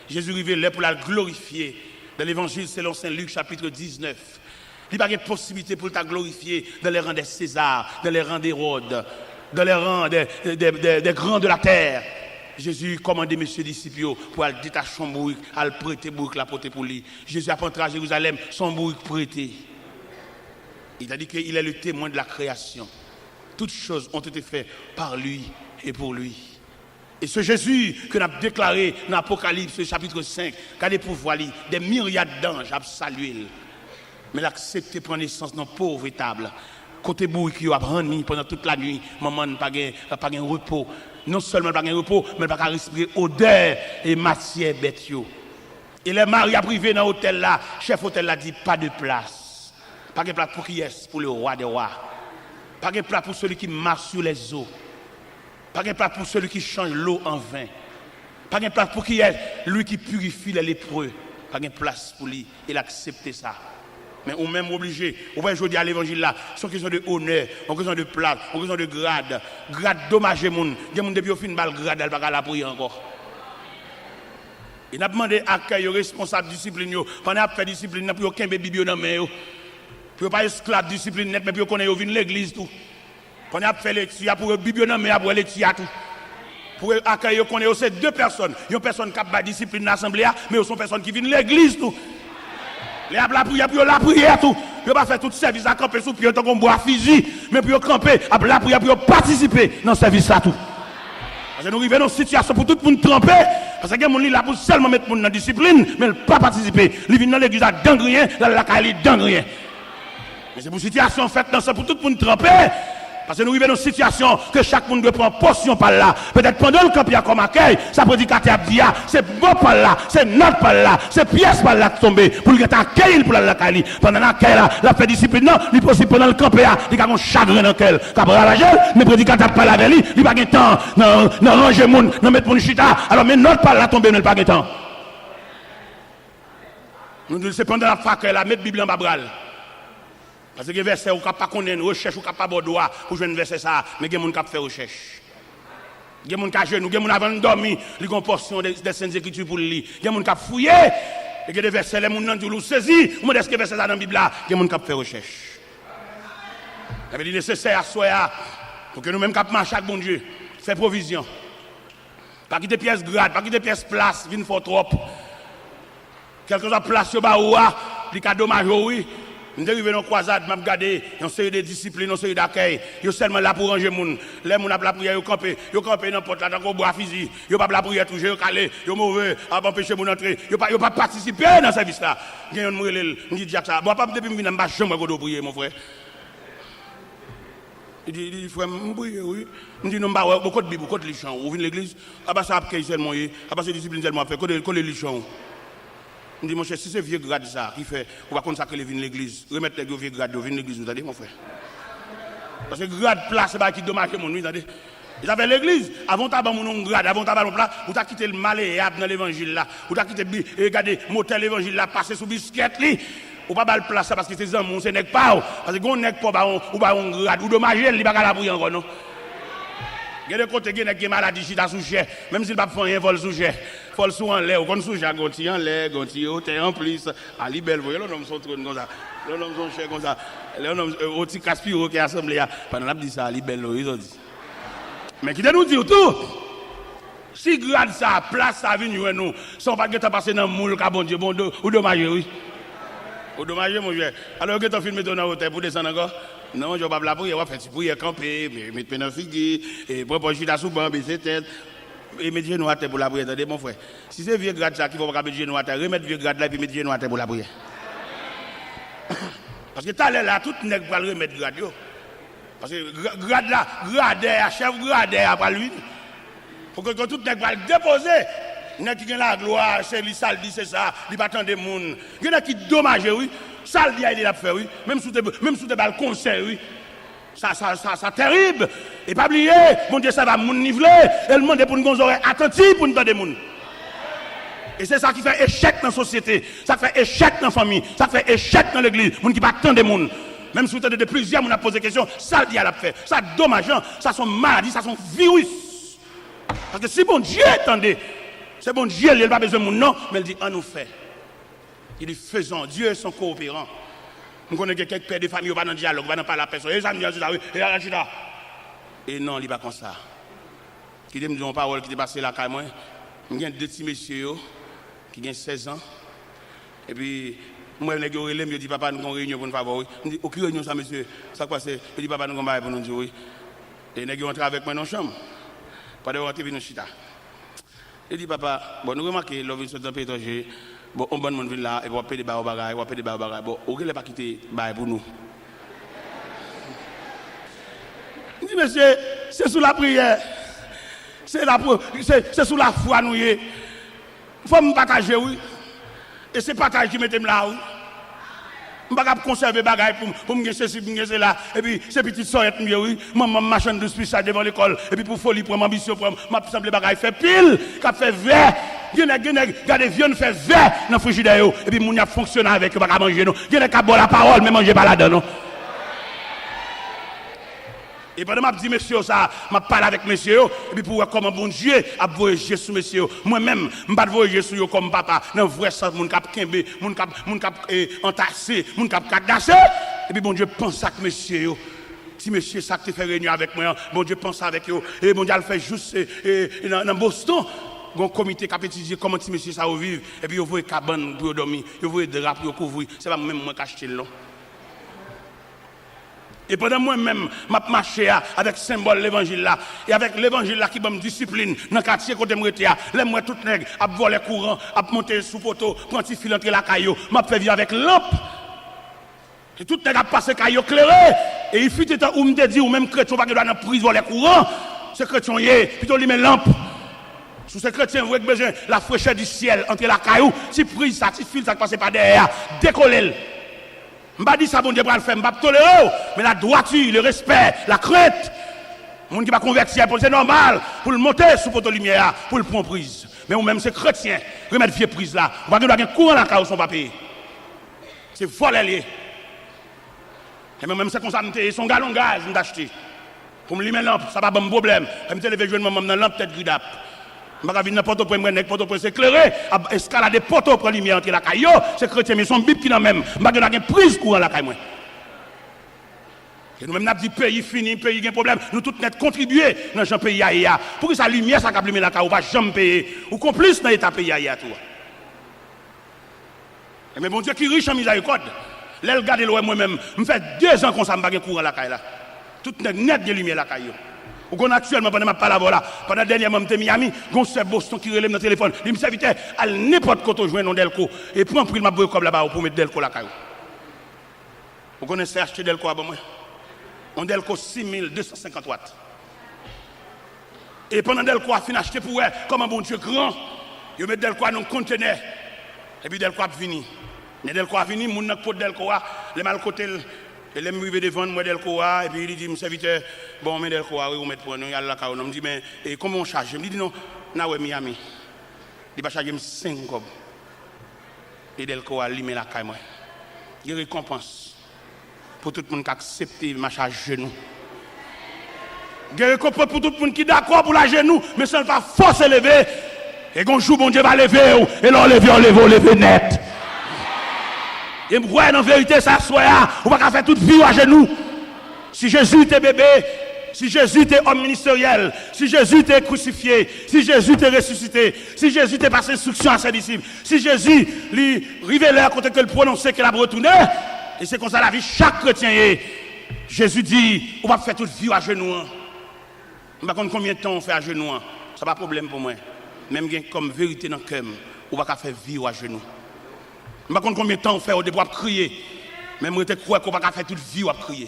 Jésus arrivait là pour la glorifier. Dans l'évangile selon Saint Luc, chapitre 19. Il n'y a pas de possibilité pour la glorifier dans les rangs des Césars, dans les rangs d'Hérode, dans les rangs des grands de la terre. Jésus commandait mes disciples pour aller détacher son bourrique, aller prêter bourrique, la porter pour lui. Jésus a entré à Jérusalem, son bourrique prêté. Il a dit qu'il est le témoin de la création. Toutes choses ont été faites par lui et pour lui. Et ce Jésus que nous avons déclaré dans l'Apocalypse chapitre 5, qui a des pouvoirs, des myriades d'anges à saluer. Mais il a accepté de prendre naissance dans le pauvre table. Côté bourrique, il a rendu pendant toute la nuit, maman n'a pas de repos. Non seulement pas de repos, mais pas de respirer odeur et matière bête. Et les maris à privé dans l'hôtel là, chef hôtel là dit pas de place. Pas de place pour qui est pour le roi des rois. Pas de place pour celui qui marche sur les eaux. Pas de place pour celui qui change l'eau en vin. Pas de place pour qui est lui qui purifie les lépreux. Pas de place pour lui. Il accepte ça. Mais on même obligé. On va aujourd'hui à l'évangile là. C'est une question de honneur, une question de place, une question de grade. Grade dommage moun. Il y a moun depuis au fin bal grade, elle va pas la prier encore. Il a demandé à quel responsable discipline pendant a fait discipline pour aucun bébé dans main yo. Pour pas esclave discipline net mais pour connaît yo vinn l'église tout. Pendant a fait lecture pour bibio dans main pour lecture tout. Pour accueillir connaît c'est deux personnes, une personne qui a discipline dans l'assemblée mais sont personnes qui viennent l'église tout. Les la prière pour la prière tout. Yo pas faire tout service à camper sous pied tant qu'on boit fusil mais pour camper à la prière pour participer dans service ça tout. Parce que nous arrivons dans une situation pour tout le monde tremper. Parce que les gens là pour seulement mettre dans la discipline, mais ne pas participer. Ils viennent dans l'église à rien, dans la caille rien. Mais c'est pour une situation faite dans ça pour tout le monde tremper. Parce que nous arrivons dans une situation que chaque monde doit prendre portion par là. Peut-être pendant le camp, il y a comme accueil, ça prédicateur a dit, c'est bon par là, c'est notre par là, c'est pièce par là qui tombe. Pour le accueillir pour la caille. Pendant l'accueil là, la fait discipline, non, il possible pendant le camp, il y a un chagrin dans lequel, quand la gel, mais prédicateur parle avec lui, il n'y a pas de temps, non, ranger moun, non, mettre mon chita. Alors, mais notre par là tombe, il n'y a pas de temps. Nous, c'est pendant la fac, là, mettre la Bible en babral. Parce que les versets, on ne peut pas connaître, recherche, on ne peut pas droit pour jouer un verset ça, mais il y a des gens qui font recherche. Il y a des gens qui genoux, il y a des gens qui avant de dormir, ils ont une portion des Saintes Écritures pour le lire. Il y a des gens qui fouillé, et il y a des versets, les gens qui ont saisi, on est-ce que verset ça dans la Bible là, il y a des gens qui font recherche. Ça veut dire nécessaire à soi, pour que nous-mêmes qui marchons chaque bon Dieu, faire provision. Pas quitter pièce grade, pas quitter pièce place, vine fort trop. Quelque chose à place sur Baoua, il y a dommage, oui. Nous arrivons dans la croisade, nous avons gardé une série de disciplines, une série d'accueil. Ils sont seulement là pour ranger les gens. Les gens ont la prière, ils campent dans le porte là, dans le bois physique. Ils n'ont pas la prière toujours, ils calé, ils sont mauvais, ils n'ont empêché mon entrée. Ils n'ont pas participé dans ce service là. Il y a un mourir, il dit Jack ça. Bon, pas depuis que je viens, je ne suis pas prier, mon frère. Il dit, frère, je prie, oui. Je dis, non, je ne beaucoup de Bible, beaucoup de lichons. Vous venez à l'église, ça a seulement, ça discipline seulement, fait, coller les lichons. Je dis, mon cher, si c'est vieux grade ça, qui fait, on va consacrer les vignes l'église, remettre les vieux grades, venir l'église, vous avez mon frère. Parce que grade place, c'est pas qui dommage mon nuit, vous avez. Ils avaient l'église, avant d'avoir mon grade, avant d'avoir mon plat, vous avez quitté le malléable dans l'évangile là, vous avez quitté, regardez, motel l'évangile là, passé sous biscuit, ou pas le place parce que c'est ça, mon n'est pas, parce que on n'est pas, ou pas un grade, ou dommage, il va pas la prier encore, non. Il y a des côtés qui ont maladie chita sous cher, même s'il ne va pas faire un vol sous cher. Vol sous en l'air, ou comme sous cher, gonti en l'air, gonti hôtel en plus, à libelle, vous voyez, les hommes sont trop comme ça. Les hommes sont chers comme ça. Les hommes, au petit Caspiro qui est assemblé, pendant la dit ça, à libelle, ils ont dit. Mais qui nous dit tout? Si grade ça, place ça, vient nous, si on va pas passer dans le moule, bon Dieu, bon Dieu, ou dommage, oui. Ou dommage, mon vieux. Alors que tu as filmé dans l'hôtel pour descendre encore? Non, je ne vais pas la prier, on va faire une prière camper, mettre un figuier, et pour je suis là sous banc, baisser tête, et mettre genoux à terre pour la prière. Attendez, mon frère. Si c'est vieux grade ça qui va pas mettre genoux à terre, remettre vieux grade là et puis mettre genoux à terre pour la prière. Parce que tu as là, tout le monde va le remettre grade. Parce que grade là, grade, chef grade après lui. Pour que tout le monde va le déposer. Il y a qui a la gloire, c'est lui, ça dit, c'est ça, il n'y a pas tant de monde. Il y a qui dommage, oui. Ça, il a fait, oui. Même sous des balles conseils, oui. Ça, terrible. Et pas oublier, mon Dieu, ça va nous niveler. Et le monde est pour nous oreilles attentives pour nous donner des gens. Et c'est ça qui fait échec dans la société. Ça fait échec dans la famille. Ça fait échec dans l'église. Les gens qui ne pas tant de monde. Même si vous avez plusieurs, on a posé des questions. Ça, il a fait. Ça, dommageant. Ça, sont maladies, ça, sont virus. Parce que si bon Dieu, attendez. C'est bon, Dieu, il n'a pas besoin de mon nom, mais il dit, en nous fait. Il dit, faisons, Dieu est son coopérant. Nous connaissons quelques pères de famille, on va dans le dialogue, on va dans pas la personne. Et ça me dit, et non, il n'est pas comme ça. Qui dit, me dit une parole qui est passée là, quand même. Il y a deux petits messieurs qui ont 16 ans. Et puis, moi, je dis, papa, nous avons une réunion pour nous favoriser. Je dis, aucune réunion, ça, monsieur. Ça quoi, c'est. Je dis, papa, nous avons une réunion pour nous dire, oui. Et nous rentrons avec moi dans la chambre. Pas de rentrer, nous chita. Il dit, papa, bon, nous remarquons, l'homme sont un peu étranger. Bon, on va venir là, et on va payer des barres au bagage, on va payer des barres au bagage. Bon, on ne va pas quitter barres pour nous. Il dit, monsieur, c'est sous la prière. C'est sous la foi, nous. Il faut me partager, oui. Et c'est partage qui mettez là, oui. Je ne peux pas conserver des bagages pour me gagner ceci, pour me gagner cela. Et puis, ces petites soyettes, oui, maman machin de spécial devant l'école. Et puis, pour folie, pour ambition, pour ma semble bagages, fait pile, qui fait vert. Regardez, viande fait vert dans le frigidaire. Et puis, mon a fonctionné avec, pas manger, non. Il y a qui boire la parole, mais manger pas là-dedans, non. Et pendant que je dis, monsieur, ça, je parle avec monsieur, et puis pour voir comment bon Dieu a voyagé sur monsieur. Moi-même, je ne vais pas voyager sur eux comme papa. Dans le vrai sens, mon cap kembe, mon cap entassé, mon cap cadasser. Et puis bon Dieu pense à monsieur. Si monsieur ça te fait réunion avec moi, bon Dieu pense avec eux. Et bon Dieu le fait juste dans Boston. Un comité qui a étudié comment si monsieur ça vivre. Et puis vous voyez cabane pour dormir, vous voyez drap pour couvrir. C'est pas même moi qui achète là. Et pendant moi-même, je marche avec le symbole de l'évangile là. Et avec l'évangile là qui me discipline dans le quartier côté moi, moi tout nègre, à voler courant, à monter sous poteau, prendre petit fil entre la caillou, m'a fait vivre avec lampe. Et tout nègre a passé caillou éclairé. Et il fut temps où me dit ou même chrétien pas que dans prise voler courant, ce chrétien y est, plutôt lui met lampe. Sous ce chrétien, vous avez besoin de la fraîcheur du ciel entre la caillou, si prise ça, si fil ça passe par derrière, décoller. Je ne dis pas ça, bon Dieu, pour le faire, je ne vais pas tolérer, mais la droiture, le respect, la crainte, les gens qui ne sont pas convertis, c'est normal, pour le monter sous poteau lumière, pour le prendre prise. Mais ou même c'est chrétien, remettre vieux prise là, on va avoir un courant dans la caille, son papier. C'est voler. Et même c'est comme ça, son galon gaz, je acheté. Pour me limer lampe, ça va pas un problème. Je me suis levé, je me dans lampe tête gridap. Je ne vais pas venir n'importe quoi, n'importe c'est éclairé, escalader poteau pour lumière entre la caille, c'est chrétien, mais son bip qui n'a même, je vais avoir une prise courant la caille. Et nous-mêmes, nous avons dit pays fini, pays qui a un problème, nous tous net contribuer dans ce pays aïe. Pour que sa lumière, ça capte la caille, on va jamais payer. Ou complice dans l'état pays aïe tout. Mais bon Dieu qui est riche en miséricorde, là, regardez loin moi-même, je fais 2 ans qu'on s'en bat courant la caille là. Tout net de lumière la caille. Ou qu'on actuellement, pendant ma parole là, pendant dernièrement, je suis Miami, je Boston qui relève dans le téléphone. Il me serviteur à n'importe quoi, je joue dans Delco. Et prends pris ma boîte comme là-bas pour mettre Delco la caille. Vous connaissez acheter Delco à moi? On Delco 6250 watts. Et pendant Delco a fini acheter pour elle, comme un bon Dieu grand, il met Delco dans un conteneur. Et puis Delco a fini. Mais Delco a fini, mon n'a pas Delco a, les mal côté. Et là, je suis devant moi Delco et puis il dit, mon serviteur, bon, mais Delco oui, vous mettez pour nous, il y a la caille. Je me dis, mais comment on charge? Je me dis, non, non, Miami. Il va charger 5 cobs. Et Delco a limé la caille. Il y a une récompense pour tout le monde qui accepte ma charge genou. Il y a une récompense pour tout le monde qui est d'accord pour la genou, mais ça ne va pas forcer lever. Et quand jour, bon Dieu va lever, et là, on lever net. Et moi, en vérité, ça soit, on va faire toute vie à genoux. Si Jésus était bébé, si Jésus était homme ministériel, si Jésus était crucifié, si Jésus était ressuscité, si Jésus était passé instruction à ses disciples, si Jésus lui révélait quand il prononçait qu'il a retourné, et c'est comme ça la vie, chaque chrétien est. Jésus dit, on va faire toute vie à genoux. Je ne sais pas combien de temps on fait à genoux. Ce n'est pas un problème pour moi. Même comme vérité dans le cœur, on va faire vie à genoux. Je ne sais pas combien de temps on fait au début à crier. Même si on croit qu'on va faire toute vie à crier.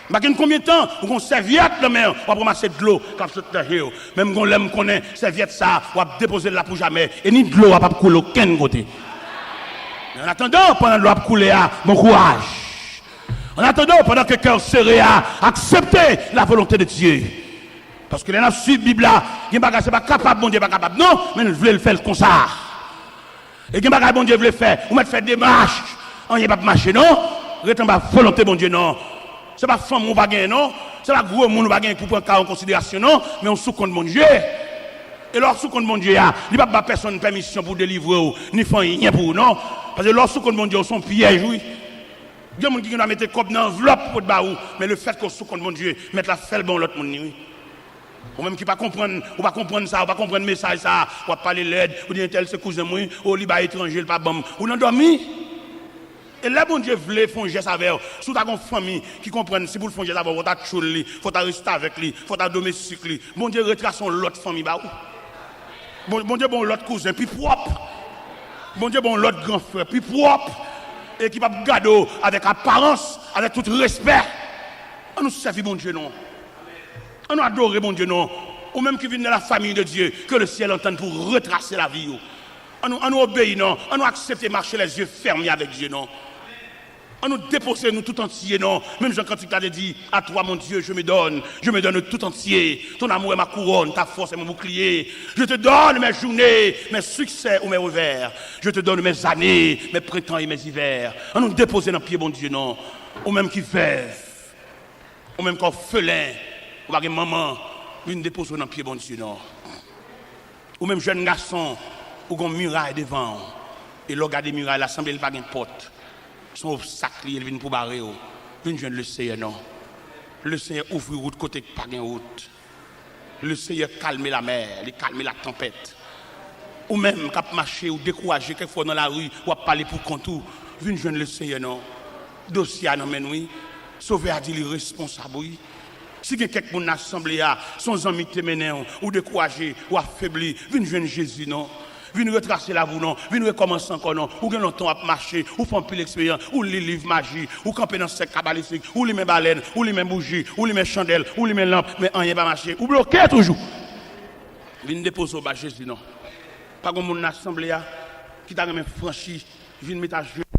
Je ne sais pas combien de temps on serviette dans la main, on va ramasser de l'eau quand c'est dans le même si on l'aime connaît, serviette ça, on va déposer là pour jamais. Et ni de l'eau va pas couler aucun côté. En attendant, pendant que l'eau va couler, bon courage. En attendant, pendant que le cœur serré à accepter la volonté de Dieu. Parce que les suite Bible là, il n'est pas capable, bon Dieu n'est pas capable. Non, mais nous voulons le faire comme ça. Et qu'il n'y a pas bon Dieu veut faire, ou mettre faire des marches, on n'y a pas marcher, non? Rétant pas volonté, bon Dieu, non? Ce n'est pas femme ou pas gagner, non? Ce n'est pas gros monde ou pas gagner pour prendre cas en considération, non? Mais on sous-compte bon Dieu. Et lorsque sous-compte bon Dieu, il n'y a pas personne permission pour délivrer, ni faire rien pour non? Parce que lorsque sous-compte bon Dieu, son piège, oui. Il y a des gens qui ont mis des copes dans l'enveloppe pour le mais le fait qu'on sous-compte bon Dieu, mettre la felle bon l'autre monde, oui. Ou même qui pas comprendre, ou pas comprendre ça, ou pas comprendre le message ça, ou pas parler l'aide, ou dire tel c'est cousin moi, ou liba étranger, le pas bon, ou non dormi. Et là bon Dieu voulait faire un geste avec eux. Si tu as une famille qui comprend si vous le faites un geste avec vous, faut tchoul li, faut rester avec lui, faut domestique li. Bon Dieu retrace l'autre famille ba ou. Bon Dieu bon l'autre cousin puis propre. Bon Dieu bon l'autre grand frère puis propre et qui va garder avec apparence, avec tout respect. On nous servir bon Dieu non. On adore bon Dieu, non. Ou même qui viennent de la famille de Dieu, que le ciel entende pour retracer la vie. On nous obéit, non. On nous accepte de marcher les yeux fermés avec Dieu, non. On nous dépose nous tout entier, non. Même Jean quand il dit, à toi mon Dieu, je me donne tout entier. Ton amour est ma couronne, ta force est mon bouclier. Je te donne mes journées, mes succès ou mes revers. Je te donne mes années, mes printemps et mes hivers. On nous dépose dans le pied, bon Dieu, non. Ou même qui veuve, ou même qu'on orphelin, ou pas maman, une dépose dans le pied, bon Dieu, non. Ou même jeune garçon, ou qu'on muraille devant. Et l'on regarde les murailles, l'assemblée, il n'y a pas de porte. Son obstacle, il vient pour barrer. Une jeune le Seigneur, non. Le Seigneur ouvre route côté pas de route. Le Seigneur calme la mer, il calme la tempête. Ou même, quand marcher ou décourager quelquefois dans la rue, ou à parler pour contour. Une jeune le Seigneur, non. Dossier à nous, oui. Sauver à dire responsable, oui. Si quelqu'un dans l'assemblée, son ami te mène, ou décourager, ou affaibli, une jeune Jésus, non. Viens retracer la vous non, viens recommencer encore non, ou gagne longtemps à marcher, ou faire un peu l'expérience, ou les livres magie, ou camper dans ce cabalistique, ou les mêmes baleines, ou les mêmes bougies, ou les mêmes chandelles, ou les mêmes lampes, mais rien pas marcher, ou bloqué toujours. Viens déposer au bas Jésus non. Pas comme mon assemblée qui t'a même franchi, viens mettre à genoux.